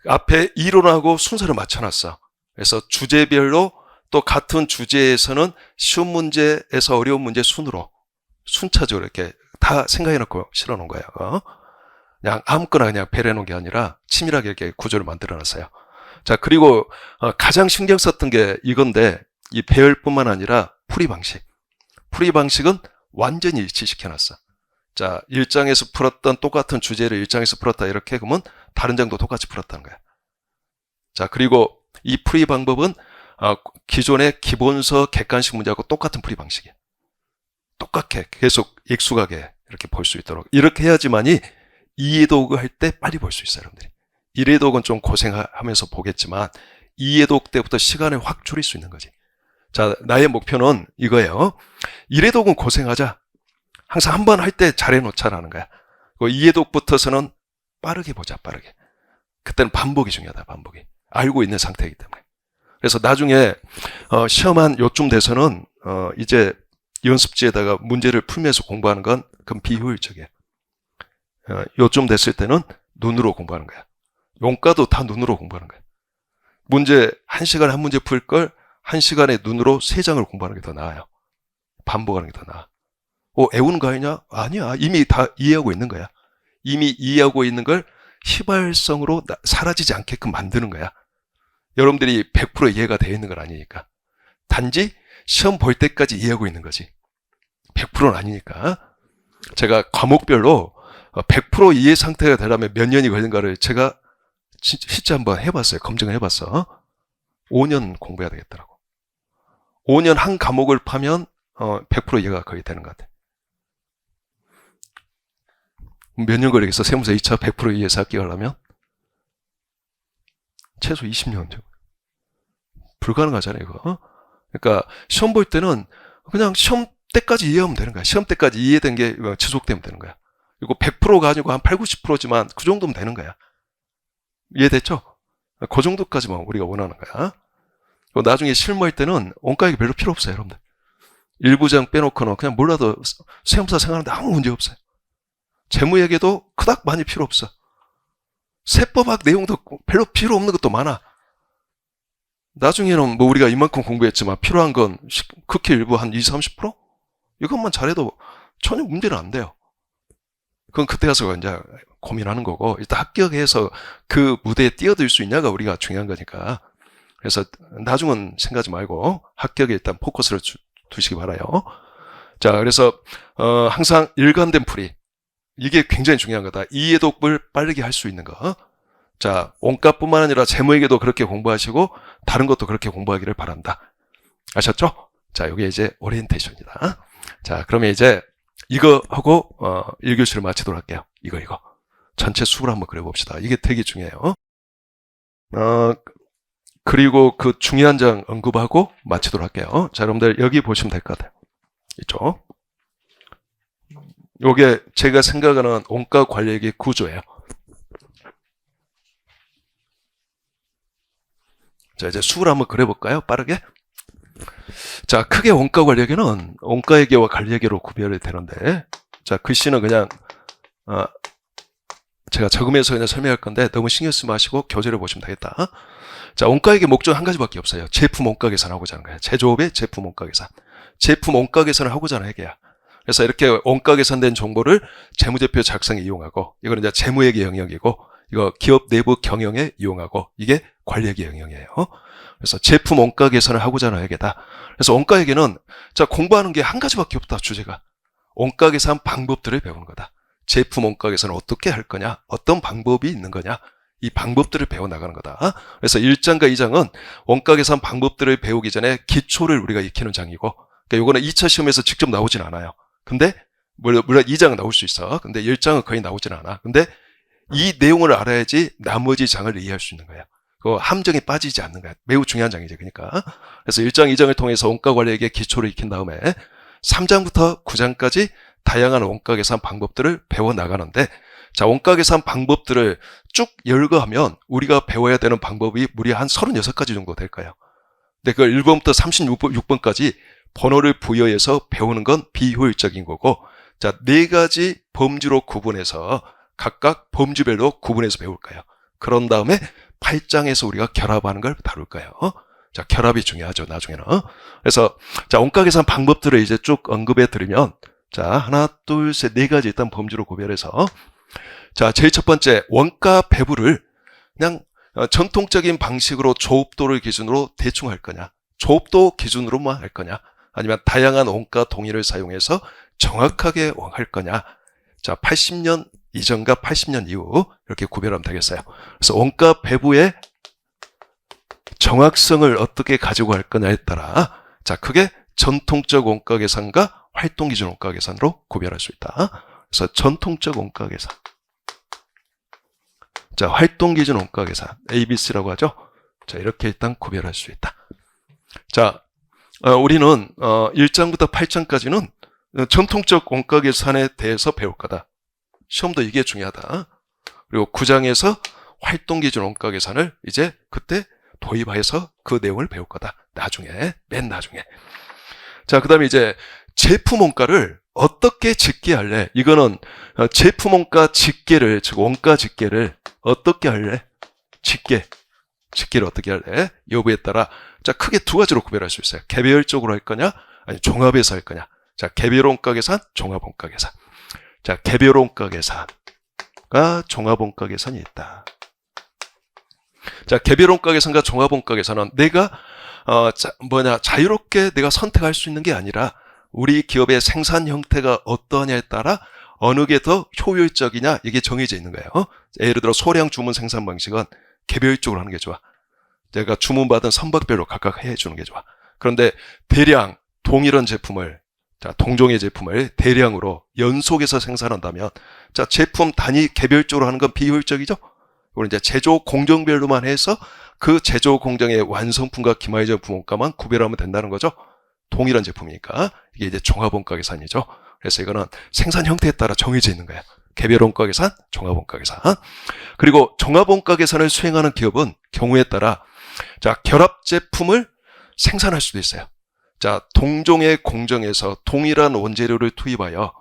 앞에 이론하고 순서를 맞춰놨어. 그래서 주제별로 또 같은 주제에서는 쉬운 문제에서 어려운 문제 순차적으로 이렇게 다 생각해놓고 실어놓은 거예요. 그냥 아무거나 그냥 배려놓은 게 아니라 치밀하게 이렇게 구조를 만들어놨어요. 자, 그리고 가장 신경 썼던 게 이건데, 이 배열뿐만 아니라 풀이 방식은 완전히 일치시켜놨어. 자, 1장에서 풀었던 똑같은 주제를 1장에서 풀었다 이렇게 그러면 다른 장도 똑같이 풀었다는 거야. 자, 그리고 이 풀이 방법은 기존의 기본서 객관식 문제하고 똑같은 풀이 방식이야. 똑같게 계속 익숙하게 이렇게 볼 수 있도록 이렇게 해야지만이 이해독을 할 때 빨리 볼 수 있어요, 여러분들이. 1회독은 좀 고생하면서 보겠지만 2회독 때부터 시간을 확 줄일 수 있는 거지. 자, 나의 목표는 이거예요. 1회독은 고생하자. 항상 한 번 할 때 잘해놓자라는 거야. 2회독부터서는 빠르게 보자, 빠르게. 그때는 반복이 중요하다, 반복이. 알고 있는 상태이기 때문에. 그래서 나중에 시험 요쯤 돼서는 이제 연습지에다가 문제를 풀면서 공부하는 건 그건 비효율적이에요. 요쯤 됐을 때는 눈으로 공부하는 거야. 용과도 다 눈으로 공부하는 거야. 문제 1시간에 한 문제 풀 걸 1시간에 눈으로 3장을 공부하는 게 더 나아요. 반복하는 게 더 나아. 애우는 거 아니냐? 아니야. 이미 다 이해하고 있는 거야. 이미 이해하고 있는 걸 휘발성으로 사라지지 않게끔 만드는 거야. 여러분들이 100% 이해가 되어 있는 건 아니니까. 단지 시험 볼 때까지 이해하고 있는 거지. 100%는 아니니까. 제가 과목별로 100% 이해 상태가 되려면 몇 년이 걸린가를 제가 실제 한번 해봤어요. 검증을 해봤어. 5년 공부해야 되겠더라고. 5년 한 과목을 파면 100% 이해가 거의 되는 것 같아. 몇 년 걸리겠어? 세무사 2차 100% 이해해서 합격하려면? 최소 20년. 불가능하잖아요, 이거. 그러니까 시험 볼 때는 그냥 시험 때까지 이해하면 되는 거야. 시험 때까지 이해된 게 지속되면 되는 거야. 이거 100% 가지고 한 8, 90%지만 그 정도면 되는 거야. 이해됐죠? 그 정도까지만 우리가 원하는 거야. 나중에 실무할 때는 원가액이 별로 필요 없어요, 여러분들. 일부장 빼놓고는 그냥 몰라도 세무사 생각하는데 아무 문제 없어요. 재무회계도 그닥 많이 필요 없어. 세법학 내용도 별로 필요 없는 것도 많아. 나중에는 뭐 우리가 이만큼 공부했지만 필요한 건 극히 일부 한 20, 30%? 이것만 잘해도 전혀 문제는 안 돼요. 그건 그때 가서 이제 고민하는 거고, 일단 합격해서 그 무대에 뛰어들 수 있냐가 우리가 중요한 거니까. 그래서 나중은 생각하지 말고 합격에 일단 포커스를 두시기 바라요. 자, 그래서 항상 일관된 풀이, 이게 굉장히 중요한 거다. 이해독을 빠르게 할 수 있는 거. 자, 원가뿐만 아니라 재무회계도 그렇게 공부하시고 다른 것도 그렇게 공부하기를 바란다. 아셨죠? 자, 이게 이제 오리엔테이션이다. 자, 그러면 이제 이거 하고 1교시를 마치도록 할게요. 이거 전체 수를 한번 그려봅시다. 이게 되게 중요해요. 그리고 그 중요한 장 언급하고 마치도록 할게요. 자, 여러분들 여기 보시면 될 것 같아요. 이쪽. 요게 제가 생각하는 원가 관리액의 구조예요. 자, 이제 수를 한번 그려볼까요? 빠르게. 자, 크게 원가 관리액에는 원가회계와 관리회계로 구별이 되는데, 자, 글씨는 그냥 제가 적으면서 그냥 설명할 건데 너무 신경 쓰지 마시고 교재를 보시면 되겠다. 자, 원가회계 목적은 한 가지밖에 없어요. 제품 원가 계산하고자 하는 거예요. 제조업의 제품 원가 계산. 제품 원가 계산을 하고자 하는 회계야. 그래서 이렇게 원가 계산된 정보를 재무제표 작성에 이용하고, 이거는 이제 재무회계 영역이고, 이거 기업 내부 경영에 이용하고, 이게 관리회계 영역이에요. 그래서 제품 원가 계산을 하고자 하는 회계다. 그래서 원가 회계는 자, 공부하는 게 한 가지밖에 없다. 주제가 원가 계산 방법들을 배우는 거다. 제품 원가 계산을 어떻게 할 거냐, 어떤 방법이 있는 거냐, 이 방법들을 배워 나가는 거다. 그래서 1장과 2장은 원가 계산 방법들을 배우기 전에 기초를 우리가 익히는 장이고, 그러니까 요거는 2차 시험에서 직접 나오진 않아요. 근데 물론 2장은 나올 수 있어. 근데 1장은 거의 나오진 않아. 근데 이 내용을 알아야지 나머지 장을 이해할 수 있는 거야. 그 함정에 빠지지 않는 거야. 매우 중요한 장이죠. 그러니까. 그래서 1장, 2장을 통해서 원가 관리에게 기초를 익힌 다음에 3장부터 9장까지 다양한 원가 계산 방법들을 배워 나가는데, 자, 원가 계산 방법들을 쭉 열거하면 우리가 배워야 되는 방법이 무려 한 36가지 정도 될 거예요. 근데 그걸 1번부터 36번까지 번호를 부여해서 배우는 건 비효율적인 거고, 자, 4가지 범주로 구분해서 각각 범주별로 구분해서 배울 거예요. 그런 다음에 8장에서 우리가 결합하는 걸 다룰 거예요. 자, 결합이 중요하죠, 나중에는. 그래서 자, 원가 계산 방법들을 이제 쭉 언급해 드리면, 자, 하나, 둘, 셋, 4가지 일단 범주로 구별해서, 자, 제일 첫 번째, 원가 배분을 그냥 전통적인 방식으로 조업도를 기준으로 대충 할 거냐, 조업도 기준으로만 할 거냐, 아니면 다양한 원가 동의를 사용해서 정확하게 할 거냐. 자, 80년 이전과 80년 이후 이렇게 구별하면 되겠어요. 그래서 원가 배분의 정확성을 어떻게 가지고 할 거냐에 따라, 자, 그게 전통적 원가 계산과 활동 기준 원가 계산으로 구별할 수 있다. 그래서 전통적 원가 계산, 자, 활동 기준 원가 계산, ABC라고 하죠. 자, 이렇게 일단 구별할 수 있다. 자, 우리는 1장부터 8장까지는 전통적 원가 계산에 대해서 배울 거다. 시험도 이게 중요하다. 그리고 9장에서 활동 기준 원가 계산을 이제 그때 도입해서 그 내용을 배울 거다. 나중에, 맨 나중에. 자, 그 다음에 이제 제품 원가를 어떻게 집계할래? 이거는 제품 원가 집계를, 즉 원가 집계를 어떻게 할래? 집계를 어떻게 할래? 여부에 따라, 자, 크게 2가지로 구별할 수 있어요. 개별적으로 할 거냐, 아니 종합해서 할 거냐. 자, 개별 원가 계산, 종합 원가 계산. 자, 개별 원가 계산과 종합 원가 계산이 있다. 자, 개별 원가 계산과 종합 원가 계산은 내가 자유롭게 내가 선택할 수 있는 게 아니라 우리 기업의 생산 형태가 어떠냐에 따라 어느 게 더 효율적이냐, 이게 정해져 있는 거예요. 예를 들어 소량 주문 생산 방식은 개별적으로 하는 게 좋아. 내가 주문받은 선박별로 각각 해주는 게 좋아. 그런데 대량 동일한 제품을, 자, 동종의 제품을 대량으로 연속해서 생산한다면, 자, 제품 단위 개별적으로 하는 건 비효율적이죠? 그리고 이제 제조 공정별로만 해서 그 제조 공정의 완성품과 기말 제품 원가만 구별하면 된다는 거죠. 동일한 제품이니까. 이게 이제 종합 원가 계산이죠. 그래서 이거는 생산 형태에 따라 정해져 있는 거예요. 개별 원가 계산, 종합 원가 계산. 그리고 종합 원가 계산을 수행하는 기업은 경우에 따라, 자, 결합 제품을 생산할 수도 있어요. 자, 동종의 공정에서 동일한 원재료를 투입하여,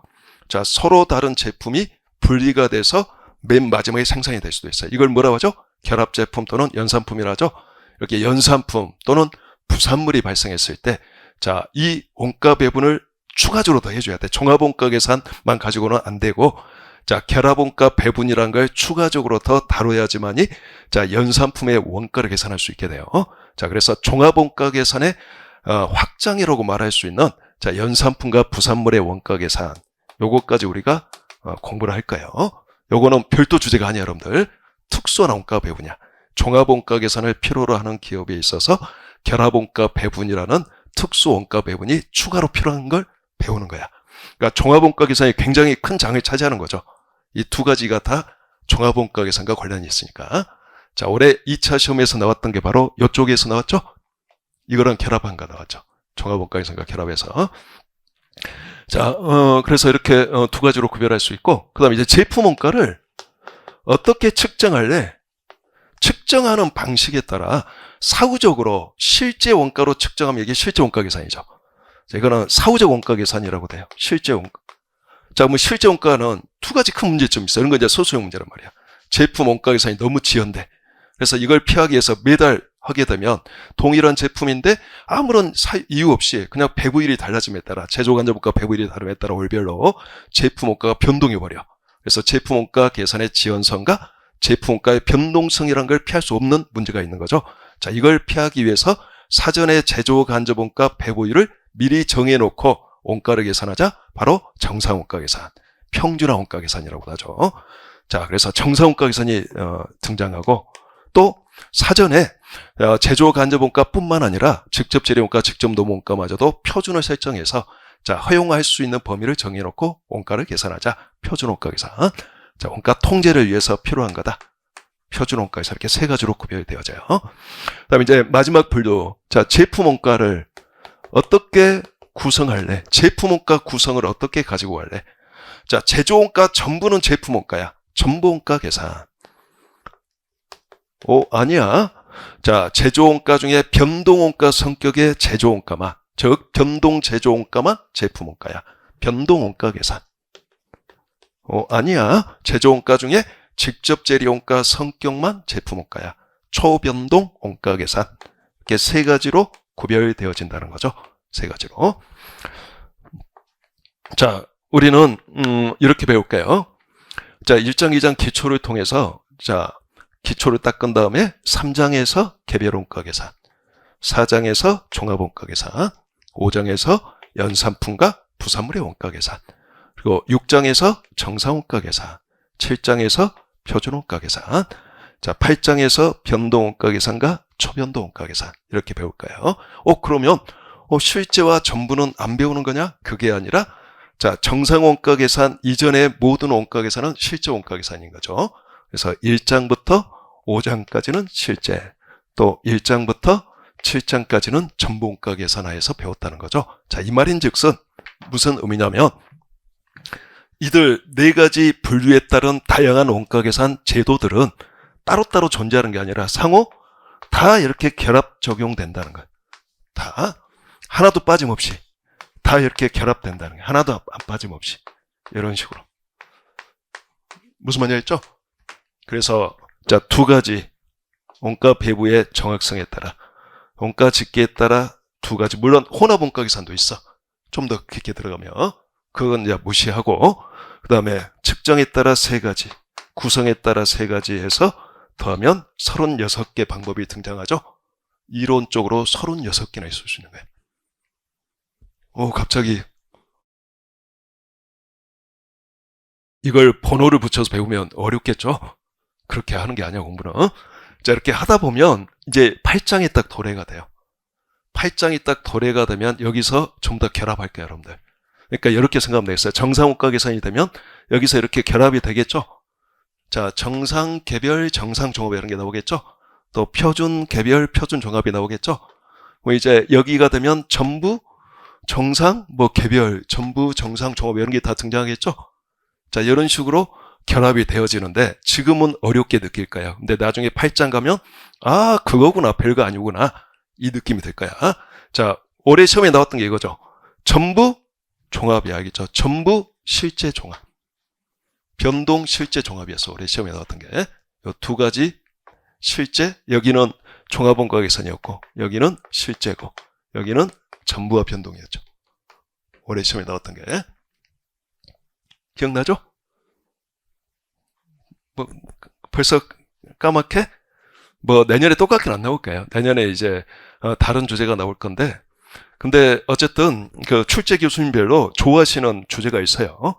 자, 서로 다른 제품이 분리가 돼서 맨 마지막에 생산이 될 수도 있어요. 이걸 뭐라고 하죠? 결합 제품 또는 연산품이라 하죠. 이렇게 연산품 또는 부산물이 발생했을 때, 자, 이 원가 배분을 추가적으로 더 해줘야 돼. 종합 원가 계산만 가지고는 안 되고, 자, 결합 원가 배분이란 걸 추가적으로 더 다뤄야지만이, 자, 연산품의 원가를 계산할 수 있게 돼요. 자, 그래서 종합 원가 계산에 확장이라고 말할 수 있는 자, 연산품과 부산물의 원가 계산 요거까지 우리가 공부를 할 거예요. 요거는 별도 주제가 아니에요, 여러분들. 특수한 원가 배분이야. 종합원가 계산을 필요로 하는 기업에 있어서 결합원가 배분이라는 특수 원가 배분이 추가로 필요한 걸 배우는 거야. 그러니까 종합원가 계산이 굉장히 큰 장을 차지하는 거죠. 이 두 가지가 다 종합원가 계산과 관련이 있으니까. 자, 올해 2차 시험에서 나왔던 게 바로 이쪽에서 나왔죠? 이거랑 결합한 거 나왔죠. 종합원가 계산과 결합해서. 자, 그래서 이렇게 두 가지로 구별할 수 있고, 그 다음에 이제 제품 원가를 어떻게 측정할래? 측정하는 방식에 따라 사후적으로 실제 원가로 측정하면 이게 실제 원가 계산이죠. 자, 이거는 사후적 원가 계산이라고 돼요. 실제 원가. 자, 그럼 실제 원가는 두 가지 큰 문제점이 있어요. 이런 건 이제 소수형 문제란 말이야. 제품 원가 계산이 너무 지연돼. 그래서 이걸 피하기 위해서 매달 하게 되면 동일한 제품인데 아무런 이유 없이 그냥 배부율이 달라짐에 따라 제조간접원가 배부율이 다름에 따라 월별로 제품 원가가 변동해버려. 그래서 제품 원가 계산의 지연성과 제품 원가의 변동성이라는 걸 피할 수 없는 문제가 있는 거죠. 자, 이걸 피하기 위해서 사전에 제조간접원가 배부율을 미리 정해놓고 원가를 계산하자 바로 정상원가 계산, 평균화 원가 계산이라고 하죠. 자, 그래서 정상원가 계산이 등장하고 또 사전에 제조간접원가뿐만 아니라 직접 재료원가, 직접 노무원가마저도 표준을 설정해서 자, 허용할 수 있는 범위를 정해놓고 원가를 계산하자. 표준원가 계산. 자, 원가 통제를 위해서 필요한 거다. 표준원가에서 이렇게 세 가지로 구별되어져요. 그 다음에 이제 마지막 분류. 자, 제품 원가를 어떻게 구성할래? 제품 원가 구성을 어떻게 가지고 갈래? 자, 제조원가 전부는 제품 원가야. 전부 원가 계산. 아니야. 자, 제조원가 중에 변동원가 성격의 제조원가만, 즉 변동 제조원가만 제품원가야. 변동원가 계산. 아니야. 제조원가 중에 직접 재료원가 성격만 제품원가야. 초변동 원가 계산. 이렇게 세 가지로 구별되어진다는 거죠. 세 가지로. 자, 우리는 이렇게 배울게요. 자, 1장, 2장 기초를 통해서 자, 기초를 닦은 다음에 3장에서 개별원가 계산, 4장에서 종합원가 계산, 5장에서 연산품과 부산물의 원가 계산, 그리고 6장에서 정상원가 계산, 7장에서 표준원가 계산, 자, 8장에서 변동원가 계산과 초변동원가 계산 이렇게 배울까요? 그러면 실제와 전부는 안 배우는 거냐? 그게 아니라 자, 정상원가 계산 이전의 모든 원가 계산은 실제 원가 계산인 거죠. 그래서 1장부터 5장까지는 실제, 또 1장부터 7장까지는 전부 원가 계산하에서 배웠다는 거죠. 자, 이 말인 즉슨 무슨 의미냐면 이들 네 가지 분류에 따른 다양한 원가 계산 제도들은 따로따로 존재하는 게 아니라 상호 다 이렇게 결합 적용된다는 거예요. 다 하나도 빠짐없이 다 이렇게 결합된다는 게 하나도 안 빠짐없이 이런 식으로. 무슨 말인지 알죠? 그래서 자, 두 가지 원가 배부의 정확성에 따라 원가 집계에 따라 두 가지, 물론 혼합 원가 계산도 있어. 좀 더 깊게 들어가면 그건 이제 무시하고 그 다음에 측정에 따라 세 가지, 구성에 따라 세 가지 해서 더하면 36개 방법이 등장하죠. 이론적으로 36개나 있을 수 있는 거예요. 갑자기 이걸 번호를 붙여서 배우면 어렵겠죠? 그렇게 하는 게 아니야, 공부는. 자, 이렇게 하다 보면 이제 8장이 딱 도래가 돼요. 8장이 딱 도래가 되면 여기서 좀 더 결합할 거예요, 여러분들. 그러니까 이렇게 생각하면 되겠어요. 정상원가 계산이 되면 여기서 이렇게 결합이 되겠죠? 자, 정상, 개별, 정상, 종합 이런 게 나오겠죠? 또 표준, 개별, 표준, 종합이 나오겠죠? 이제 여기가 되면 전부, 정상, 개별, 전부, 정상, 종합 이런 게 다 등장하겠죠? 자, 이런 식으로 결합이 되어지는데 지금은 어렵게 느낄 거예요. 근데 나중에 8장 가면 그거구나, 별거 아니구나 이 느낌이 들 거야. 자, 올해 시험에 나왔던 게 이거죠. 전부 종합이 알겠죠? 전부 실제 종합. 변동 실제 종합이었어. 올해 시험에 나왔던 게. 이 두 가지 실제, 여기는 종합원가 계산이었고 여기는 실제고 여기는 전부와 변동이었죠. 올해 시험에 나왔던 게. 기억나죠? 벌써 까맣게? 내년에 똑같게는 안 나올 거예요. 내년에 이제 다른 주제가 나올 건데 근데 어쨌든 그 출제 교수님별로 좋아하시는 주제가 있어요.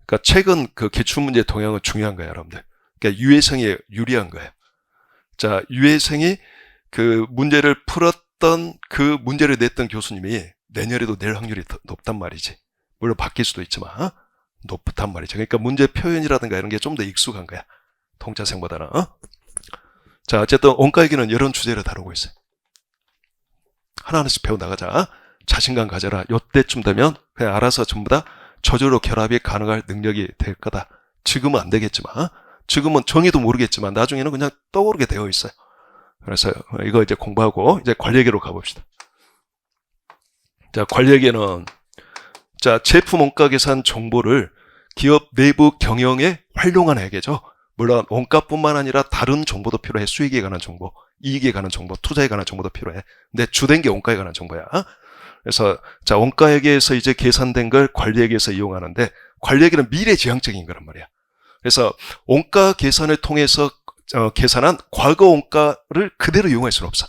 그러니까 최근 그 기출문제 동향은 중요한 거예요, 여러분들. 그러니까 유해생이 유리한 거예요. 자, 유해생이 그 문제를 풀었던 그 문제를 냈던 교수님이 내년에도 낼 확률이 더 높단 말이지. 물론 바뀔 수도 있지만 높단 말이죠. 그러니까 문제 표현이라든가 이런 게 좀 더 익숙한 거야. 통자생보다는. 자, 어쨌든 온과얘기는 이런 주제를 다루고 있어요. 하나하나씩 배워나가자. 자신감 가져라. 요때쯤 되면 그냥 알아서 전부 다 저절로 결합이 가능할 능력이 될 거다. 지금은 안 되겠지만, 지금은 정의도 모르겠지만 나중에는 그냥 떠오르게 되어 있어요. 그래서 이거 이제 공부하고 이제 관리계로 가봅시다. 자, 관리계는 자, 제품 원가 계산 정보를 기업 내부 경영에 활용하는 회계죠. 물론 원가뿐만 아니라 다른 정보도 필요해. 수익에 관한 정보, 이익에 관한 정보, 투자에 관한 정보도 필요해. 근데 주된 게 원가에 관한 정보야. 그래서 자, 원가회계에서 이제 계산된 걸 관리회계에서 이용하는데 관리회계는 미래지향적인 거란 말이야. 그래서 원가 계산을 통해서 계산한 과거 원가를 그대로 이용할 수는 없어.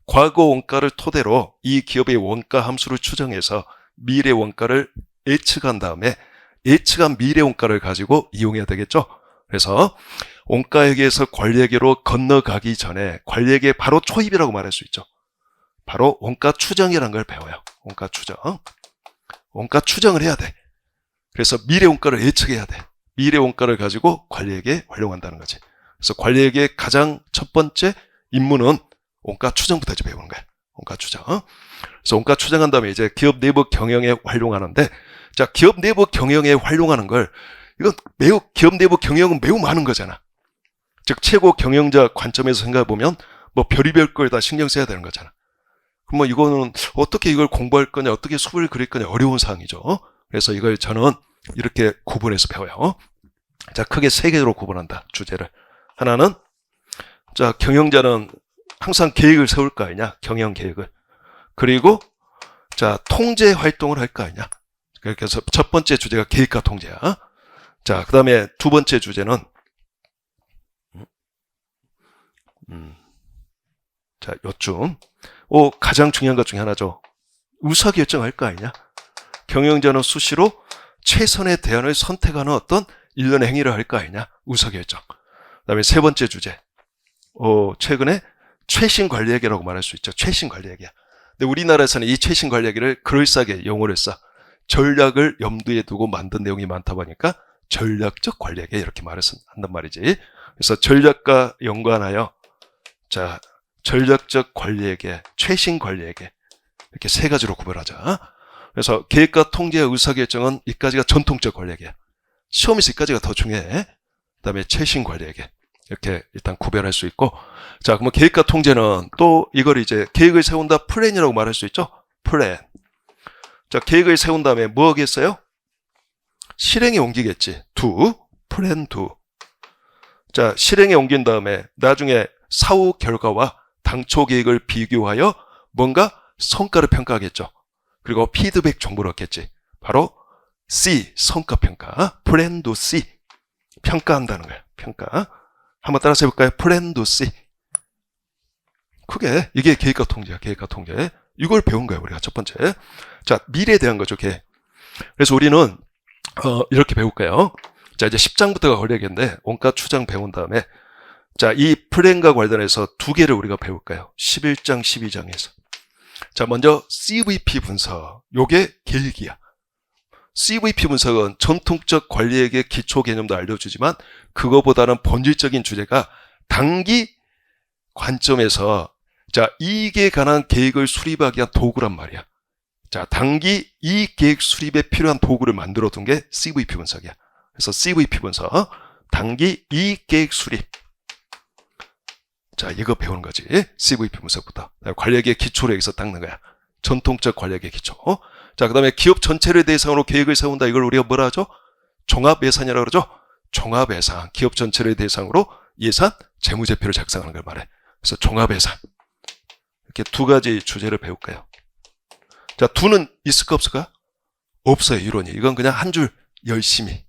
과거 원가를 토대로 이 기업의 원가 함수를 추정해서 미래 원가를 예측한 다음에 예측한 미래 원가를 가지고 이용해야 되겠죠. 그래서 원가회계에서 관리회계로 건너가기 전에 관리회계 바로 초입이라고 말할 수 있죠. 바로 원가 추정이라는 걸 배워요. 원가 추정. 원가 추정을 해야 돼. 그래서 미래 원가를 예측해야 돼. 미래 원가를 가지고 관리회계에 활용한다는 거지. 그래서 관리회계의 가장 첫 번째 임무는 원가 추정부터 이제 배우는 거야. 원가 추정. 그래서 원가 추정한 다음에 이제 기업 내부 경영에 활용하는데, 자, 기업 내부 경영에 활용하는 걸, 이건 기업 내부 경영은 매우 많은 거잖아. 즉, 최고 경영자 관점에서 생각해보면, 뭐 별의별 걸 다 신경 써야 되는 거잖아. 그럼 뭐 이거는 어떻게 이걸 공부할 거냐, 어떻게 수업을 그릴 거냐, 어려운 사항이죠. 그래서 이걸 저는 이렇게 구분해서 배워요. 자, 크게 세 개로 구분한다, 주제를. 하나는, 자, 경영자는 항상 계획을 세울 거 아니냐, 경영 계획을. 그리고, 자, 통제 활동을 할 거 아니냐. 그래서 첫 번째 주제가 계획과 통제야. 자, 그 다음에 두 번째 주제는, 자, 요쯤. 가장 중요한 것 중에 하나죠. 의사결정할 거 아니냐. 경영자는 수시로 최선의 대안을 선택하는 어떤 일련의 행위를 할 거 아니냐. 의사결정. 그 다음에 세 번째 주제. 최근에 최신 관리회계라고 말할 수 있죠. 최신 관리회계. 근데 우리나라에서는 이 최신 관리회계를 그럴싸하게 용어를 써. 전략을 염두에 두고 만든 내용이 많다 보니까 전략적 관리회계 이렇게 한단 말이지. 그래서 전략과 연관하여 자, 전략적 관리회계, 최신 관리회계 이렇게 세 가지로 구별하자. 그래서 계획과 통제와 의사결정은 이까지가 전통적 관리회계야. 시험에서 이까지가 더 중요해. 그 다음에 최신 관리회계 이렇게 일단 구별할 수 있고, 자, 그러면 계획과 통제는 또 이걸 이제 계획을 세운다 플랜이라고 말할 수 있죠. 플랜. 자, 계획을 세운 다음에 뭐 하겠어요? 실행에 옮기겠지. 플랜. 자, 실행에 옮긴 다음에 나중에 사후 결과와 당초 계획을 비교하여 뭔가 성과를 평가하겠죠. 그리고 피드백 정보를 얻겠지. 바로 C, 성과평가. 플랜도 C. 평가한다는 거예요. 평가. 한번 따라서 해볼까요? 플랜도 C. 크게 이게 계획과 통제야. 계획과 통제. 이걸 배운 거예요. 우리가 첫 번째. 자, 미래에 대한 거죠. 그래서 우리는 이렇게 배울까요? 자, 이제 10장부터가 관리회계인데 원가 추정 배운 다음에 자, 이 플랜과 관련해서 두 개를 우리가 배울까요? 11장, 12장에서. 자, 먼저 CVP 분석. 요게 계획이야. CVP 분석은 전통적 관리회계 기초 개념도 알려주지만 그거보다는 본질적인 주제가 단기 관점에서 자, 이익에 관한 계획을 수립하기 위한 도구란 말이야. 자, 단기 이익 계획 수립에 필요한 도구를 만들어 둔 게 CVP 분석이야. 그래서 CVP 분석, 단기 이익 계획 수립. 자, 이거 배우는 거지. CVP 분석부터. 관리회계 기초를 여기서 닦는 거야. 전통적 관리회계 기초. 자, 그 다음에 기업 전체를 대상으로 계획을 세운다. 이걸 우리가 뭐라 하죠? 종합예산이라고 그러죠? 종합예산. 기업 전체를 대상으로 예산, 재무제표를 작성하는 걸 말해. 그래서 종합예산. 이렇게 두 가지 주제를 배울까요? 자, 두는 있을까 없을까? 없어요, 이론이. 이건 그냥 한 줄 열심히.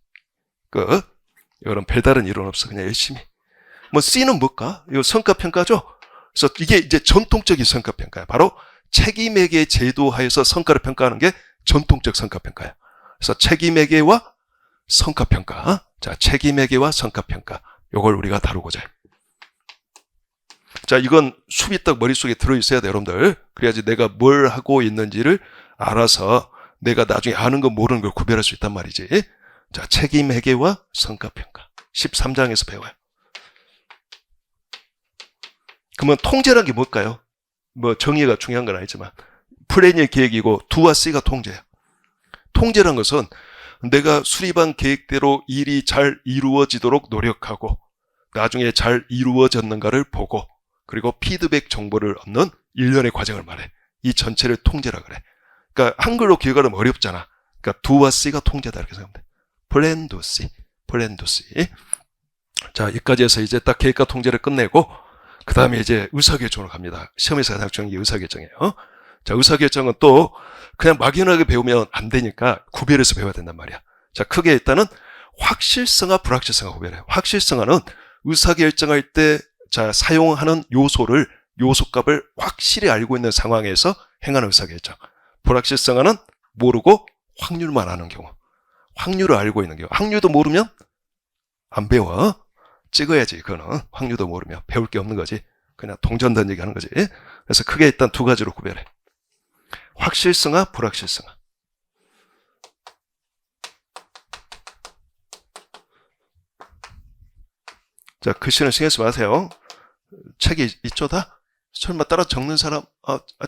이거는 별다른 이론 없어. 그냥 열심히. 뭐 C는 뭘까? 이거 성과평가죠? 그래서 이게 이제 전통적인 성과평가야. 바로 책임회계 제도 하에서 성과를 평가하는 게 전통적 성과평가예요. 그래서 책임회계와 성과평가. 자, 책임회계와 성과평가. 요걸 우리가 다루고자 해요. 자, 이건 수비 딱 머릿속에 들어있어야 돼요, 여러분들. 그래야지 내가 뭘 하고 있는지를 알아서 내가 나중에 아는 거 모르는 걸 구별할 수 있단 말이지. 자, 책임회계와 성과평가. 13장에서 배워요. 그러면 통제란 게 뭘까요? 뭐 정의가 중요한 건 아니지만 플랜이 계획이고 do와 C가 통제예요. 통제란 것은 내가 수립한 계획대로 일이 잘 이루어지도록 노력하고 나중에 잘 이루어졌는가를 보고 그리고 피드백 정보를 얻는 일련의 과정을 말해. 이 전체를 통제라 그래. 그러니까 한글로 기억하면 어렵잖아. 그러니까 do와 C가 통제다 이렇게 생각하면 돼. plan do C, plan do C. 자, 여기까지 해서 이제 딱 계획과 통제를 끝내고 그 다음에 이제 의사결정으로 갑니다. 시험에서 가장 중요한 게 의사결정이에요. 자, 의사결정은 또 그냥 막연하게 배우면 안 되니까 구별해서 배워야 된단 말이야. 자, 크게 일단은 확실성과 불확실성과 구별해요. 확실성화는 의사결정할 때 자, 사용하는 요소값을 확실히 알고 있는 상황에서 행하는 의사결정. 불확실성화는 모르고 확률만 아는 경우. 확률을 알고 있는 경우. 확률도 모르면 안 배워. 찍어야지. 그거는 확률도 모르면 배울 게 없는 거지. 그냥 동전 던지기 하는 거지. 그래서 크게 일단 두 가지로 구별해. 확실성화, 불확실성화. 자, 글씨는 신경 쓰지 마세요. 책이 있죠, 다? 설마 따라 적는 사람,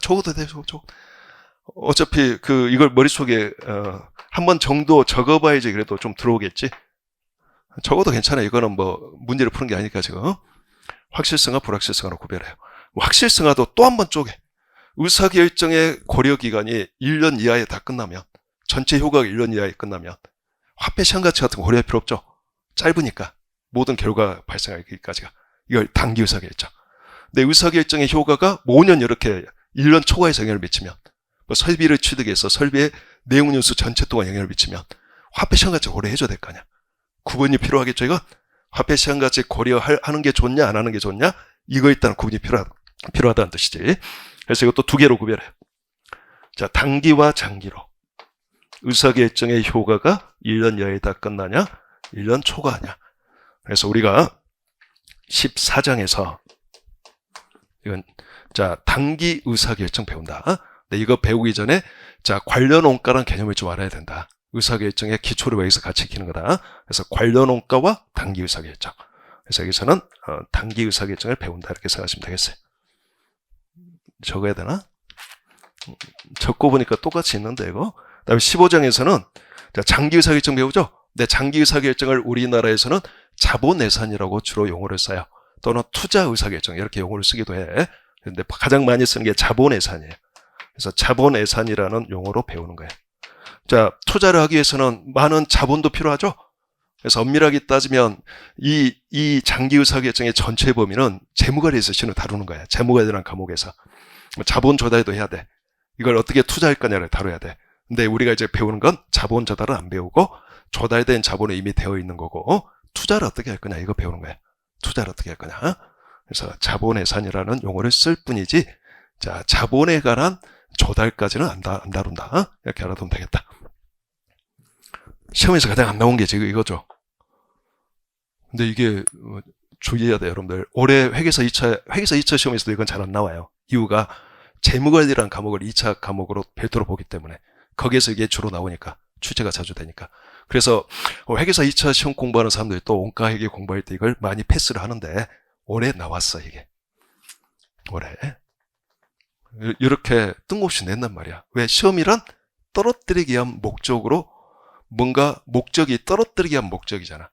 적어도 돼, 적어. 어차피 이걸 머릿속에, 한 번 정도 적어봐야지 그래도 좀 들어오겠지. 적어도 괜찮아요. 이거는 뭐, 문제를 푸는 게 아니니까 지금. 확실성화, 불확실성화로 구별해요. 확실성화도 또 한 번 쪼개. 의사결정의 고려기간이 1년 이하에 다 끝나면, 전체 효과가 1년 이하에 끝나면, 화폐 시한가치 같은 거 고려할 필요 없죠. 짧으니까. 모든 결과가 발생하기까지가. 이걸 단기 의사결정. 근데 의사결정의 효과가 5년 이렇게 1년 초과해서 영향을 미치면, 뭐 설비를 취득해서 설비의 내용 뉴스 전체 동안 영향을 미치면, 화폐 시한가치 고려해줘야 될 거 아니야. 구분이 필요하겠죠, 이건? 화폐 시한가치 고려하는 게 좋냐, 안 하는 게 좋냐? 이거 일단 구분이 필요하다는 뜻이지. 그래서 이것도 두 개로 구별해요. 자, 단기와 장기로. 의사결정의 효과가 1년 이하에 다 끝나냐? 1년 초과하냐? 그래서 우리가 14장에서 이건 자, 단기 의사결정 배운다. 근데 이거 배우기 전에 자, 관련 원가라는 개념을 좀 알아야 된다. 의사결정의 기초를 여기서 같이 익히는 거다. 그래서 관련 원가와 단기 의사결정. 그래서 여기서는 단기 의사결정을 배운다 이렇게 생각하시면 되겠어요. 적어야 되나? 적고 보니까 똑같이 있는데 이거. 그다음에 15장에서는 자, 장기 의사결정 배우죠. 근데 장기 의사결정을 우리나라에서는 자본예산이라고 주로 용어를 써요. 또는 투자 의사결정 이렇게 용어를 쓰기도 해. 근데 가장 많이 쓰는 게 자본예산이에요. 그래서 자본예산이라는 용어로 배우는 거예요. 자, 투자를 하기 위해서는 많은 자본도 필요하죠. 그래서 엄밀하게 따지면 이 장기 의사결정의 전체 범위는 재무관리에서 신을 다루는 거야. 재무관리라는 과목에서. 자본 조달도 해야 돼. 이걸 어떻게 투자할 거냐를 다뤄야 돼. 근데 우리가 이제 배우는 건 자본 조달을 안 배우고 조달된 자본은 이미 되어 있는 거고 투자를 어떻게 할 거냐 이거 배우는 거야. 투자를 어떻게 할 거냐. 그래서 자본예산이라는 용어를 쓸 뿐이지 자, 자본에 관한 조달까지는 안 다룬다. 이렇게 알아두면 되겠다. 시험에서 가장 안 나온 게 지금 이거죠. 근데 이게 주의해야 돼요, 여러분들. 올해 회계사 2차 시험에서도 이건 잘 안 나와요. 이유가 재무관리라는 과목을 2차 과목으로 별도로 보기 때문에 거기에서 이게 주로 나오니까 출제가 자주 되니까. 그래서 회계사 2차 시험 공부하는 사람들이 또 원가회계 공부할 때 이걸 많이 패스를 하는데 올해 나왔어 이게. 올해. 이렇게 뜬금없이 낸단 말이야. 왜? 시험이란 떨어뜨리기 위한 목적으로 뭔가 목적이 떨어뜨리기 위한 목적이잖아.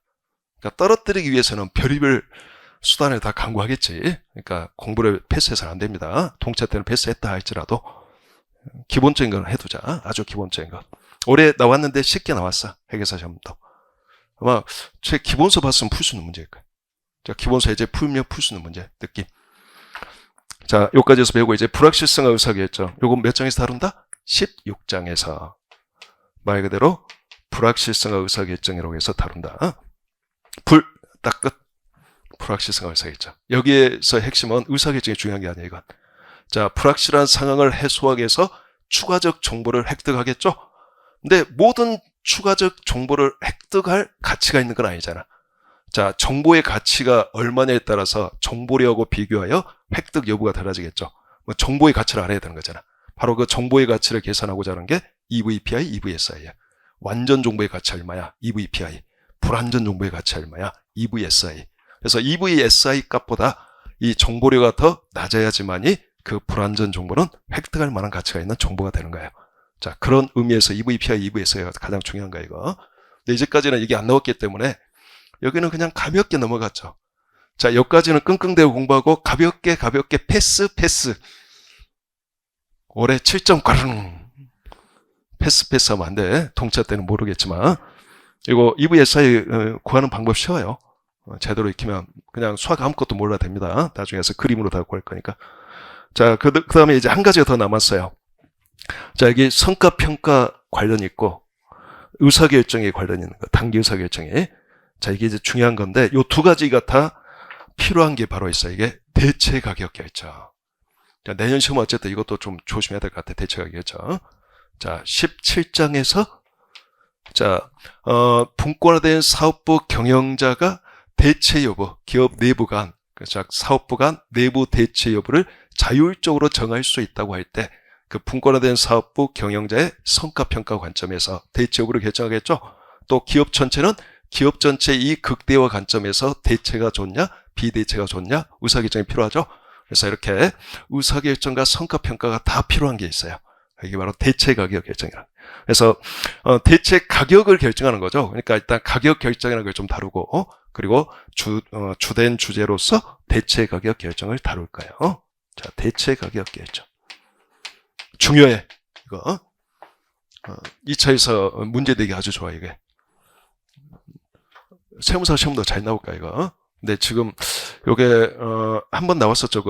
그러니까 떨어뜨리기 위해서는 별의별 수단을 다 강구하겠지. 그러니까 공부를 패스해서는 안 됩니다. 통차 때는 패스했다 할지라도 기본적인 건 해두자. 아주 기본적인 것. 올해 나왔는데 쉽게 나왔어. 회계사 시험도. 아마 제 기본서 봤으면 풀 수 있는 문제일 거야. 자, 기본서 이제 풀면 풀 수 있는 문제. 느낌. 자, 여기까지에서 배우고 이제 불확실성과 의사결정. 요거 몇 장에서 다룬다? 16장에서 말 그대로 불확실성과 의사결정이라고 해서 다룬다. 딱 끝. 불확실성과 의사결정. 여기에서 핵심은 의사결정이 중요한 게 아니야, 이건. 자, 불확실한 상황을 해소하기 위해서 추가적 정보를 획득하겠죠? 근데 모든 추가적 정보를 획득할 가치가 있는 건 아니잖아. 자, 정보의 가치가 얼마냐에 따라서 정보量비교하여 획득 여부가 달라지겠죠. 뭐 정보의 가치를 알아야 되는 거잖아. 바로 그 정보의 가치를 계산하고자 하는 게 EVPI, EVSI야. 완전 정보의 가치 얼마야? EVPI. 불완전 정보의 가치 얼마야? EVSI. 그래서 EVSI 값보다 이 정보료가 더 낮아야지만이 그 불완전 정보는 획득할 만한 가치가 있는 정보가 되는 거예요. 자, 그런 의미에서 EVPI, EVSI가 가장 중요한 거야, 이거. 근데 이제까지는 이게 안 나왔기 때문에 여기는 그냥 가볍게 넘어갔죠. 자, 여기까지는 끙끙대고 공부하고 가볍게 패스. 올해 7점 가르릉. 패스 하면 안 돼. 동차 때는 모르겠지만. 이거 EVSI 구하는 방법 쉬워요. 제대로 익히면 그냥 수학 아무것도 몰라도 됩니다. 나중에서 그림으로 다 구할 거니까. 자, 그 다음에 이제 한 가지가 더 남았어요. 자, 여기 성과평가 관련이 있고, 의사결정에 관련이 있는 거, 단기 의사결정에. 자, 이게 이제 중요한 건데, 요 두 가지가 다 필요한 게 바로 있어요. 이게 대체 가격 결정. 자, 내년 시험 어쨌든 이것도 좀 조심해야 될 것 같아. 대체 가격 결정. 자, 17장에서, 자, 분권화된 사업부 경영자가 대체 여부, 기업 내부 간, 자, 사업부 간 내부 대체 여부를 자율적으로 정할 수 있다고 할 때, 그 분권화된 사업부 경영자의 성과평가 관점에서 대체 여부를 결정하겠죠. 또 기업 전체는 기업 전체 이 극대화 관점에서 대체가 좋냐, 비대체가 좋냐, 의사결정이 필요하죠. 그래서 이렇게 의사결정과 성과평가가 다 필요한 게 있어요. 이게 바로 대체 가격 결정이라. 그래서 대체 가격을 결정하는 거죠. 그러니까 일단 가격 결정이라는 걸 좀 다루고, 그리고 주된 주제로서 대체 가격 결정을 다룰 거예요. 자, 대체 가격 결정. 중요해. 이거 2차에서 문제 내기 아주 좋아. 이게 세무사 시험도 잘 나올까 이거. 근데 지금 요게 한번 나왔었죠.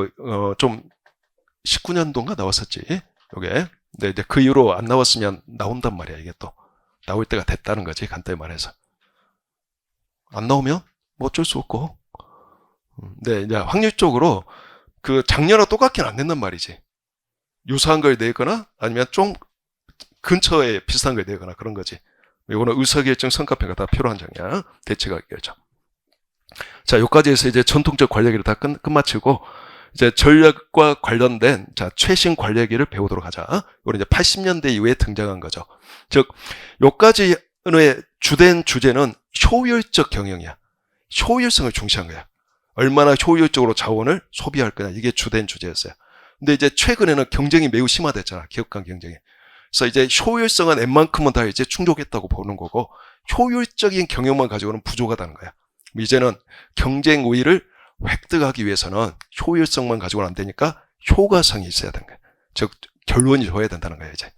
좀 19년도인가 나왔었지. 요게. 근데 이제 그 이후로 안 나왔으면 나온단 말이야. 이게 또 나올 때가 됐다는 거지. 간단히 말해서. 안 나오면 뭐 어쩔 수 없고. 근데 이제 확률적으로 그 작년과 똑같게는 안 된단 말이지. 유사한 걸 내거나 아니면 좀 근처에 비슷한 걸 내거나 그런 거지. 이거는 의사결정, 성과평가 다 필요한 장이야. 대체가격 결정. 자, 여기까지 해서 이제 전통적 관리기를 다 끝마치고 이제 전략과 관련된 자 최신 관리기를 배우도록 하자. 이건 이제 80년대 이후에 등장한 거죠. 즉, 여기까지의 주된 주제는 효율적 경영이야. 효율성을 중시한 거야. 얼마나 효율적으로 자원을 소비할 거냐. 이게 주된 주제였어요. 근데 이제 최근에는 경쟁이 매우 심화됐잖아. 기업 간 경쟁이. 그래서 이제 효율성은 웬만큼은 다 이제 충족했다고 보는 거고, 효율적인 경영만 가지고는 부족하다는 거야. 이제는 경쟁 우위를 획득하기 위해서는 효율성만 가지고는 안 되니까 효과성이 있어야 되는 거야. 즉, 결론이 좋아야 된다는 거야, 이제.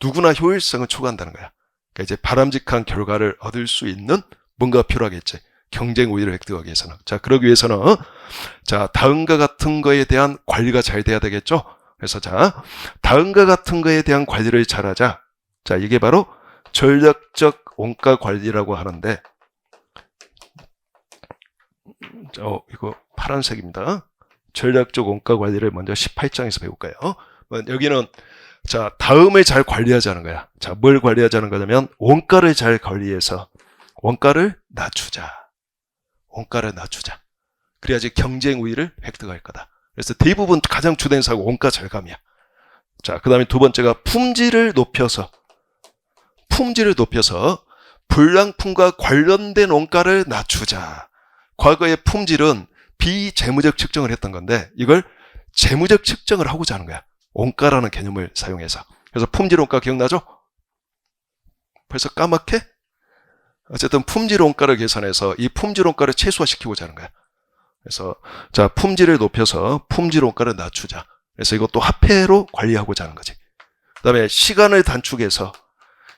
누구나 효율성을 추구한다는 거야. 그러니까 이제 바람직한 결과를 얻을 수 있는 뭔가 필요하겠지. 경쟁 우위를 획득하기 위해서는. 자, 그러기 위해서는, 자, 다음과 같은 거에 대한 관리가 잘 돼야 되겠죠? 그래서 자, 다음과 같은 거에 대한 관리를 잘하자. 자, 이게 바로 전략적 원가 관리라고 하는데, 이거 파란색입니다. 전략적 원가 관리를 먼저 18장에서 배울까요? 여기는, 자, 다음을 잘 관리하자는 거야. 자, 뭘 관리하자는 거냐면, 원가를 잘 관리해서, 원가를 낮추자. 원가를 낮추자. 그래야지 경쟁 우위를 획득할 거다. 그래서 대부분 가장 주된 사고 원가 절감이야. 자, 그 다음에 두 번째가 품질을 높여서 불량품과 관련된 원가를 낮추자. 과거의 품질은 비재무적 측정을 했던 건데 이걸 재무적 측정을 하고자 하는 거야. 원가라는 개념을 사용해서. 그래서 품질 원가 기억나죠? 벌써 까맣게? 어쨌든 품질 원가를 계산해서 이 품질 원가를 최소화시키고자 하는 거야. 그래서 자, 품질을 높여서 품질 원가를 낮추자. 그래서 이것도 화폐로 관리하고자 하는 거지. 그다음에 시간을 단축해서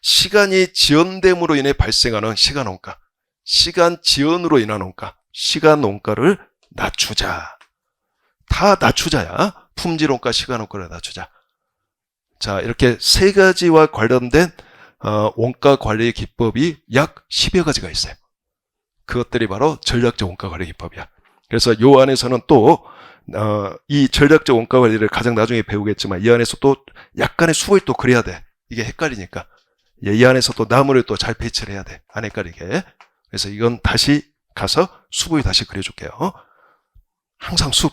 시간이 지연됨으로 인해 발생하는 시간 원가, 시간 지연으로 인한 원가, 시간 원가를 낮추자. 다 낮추자야. 품질 원가, 시간 원가를 낮추자. 자, 이렇게 세 가지와 관련된 원가 관리 기법이 약 10여 가지가 있어요. 그것들이 바로 전략적 원가 관리 기법이야. 그래서 요 안에서는 또 이 전략적 원가 관리를 가장 나중에 배우겠지만 이 안에서 또 약간의 수를 또 그려야 돼. 이게 헷갈리니까. 이 안에서 또 나무를 또 잘 배치를 해야 돼. 안 헷갈리게. 그래서 이건 다시 가서 수부위 다시 그려줄게요. 항상 숲.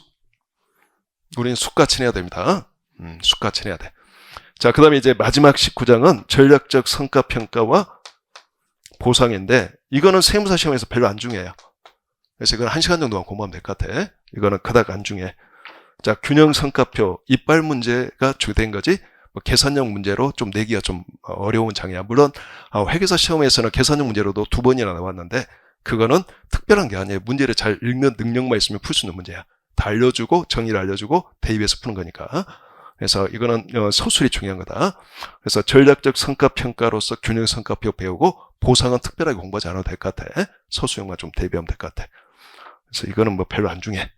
우리는 숲같이 해야 됩니다. 숲같이 해야 돼. 자, 그 다음에 이제 마지막 19장은 전략적 성과평가와 보상인데, 이거는 세무사 시험에서 별로 안 중요해요. 그래서 이건 1시간 정도만 공부하면 될 것 같아. 이거는 그닥 안 중요해. 자, 균형 성과표, 이빨 문제가 주된 거지, 뭐 계산형 문제로 좀 내기가 좀 어려운 장이야. 물론, 회계사 시험에서는 계산형 문제로도 2번이나 나왔는데, 그거는 특별한 게 아니에요. 문제를 잘 읽는 능력만 있으면 풀 수 있는 문제야. 다 알려주고, 정의를 알려주고, 대입해서 푸는 거니까. 그래서 이거는 서술이 중요한 거다. 그래서 전략적 성과평가로서 균형 성과표 배우고, 보상은 특별하게 공부하지 않아도 될 것 같아. 서술형만 좀 대비하면 될 것 같아. 그래서 이거는 뭐 별로 안 중요해.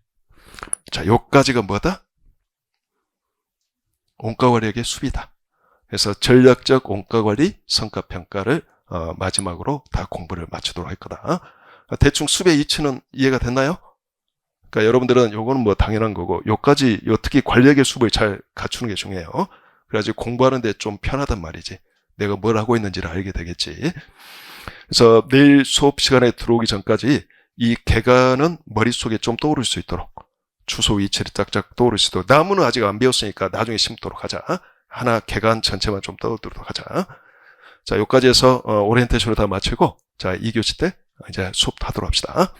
자, 요까지가 뭐다? 원가관리에게 수비다. 그래서 전략적 원가관리 성과평가를 마지막으로 다 공부를 마치도록 할 거다. 대충 수의 이치는 이해가 됐나요? 그러니까 여러분들은 요거는 뭐 당연한 거고, 요까지 특히 관리학의 수를 잘 갖추는 게 중요해요. 그래야지 공부하는데 좀 편하단 말이지. 내가 뭘 하고 있는지를 알게 되겠지. 그래서 내일 수업 시간에 들어오기 전까지 이 개간은 머릿속에 좀 떠오를 수 있도록, 주소 위치를 짝짝 떠오를 수 있도록, 나무는 아직 안 배웠으니까 나중에 심도록 하자. 하나 개간 전체만 좀 떠오르도록 하자. 자, 여기까지 해서 오리엔테이션을 다 마치고, 자, 2교시 때 이제 수업 하도록 합시다.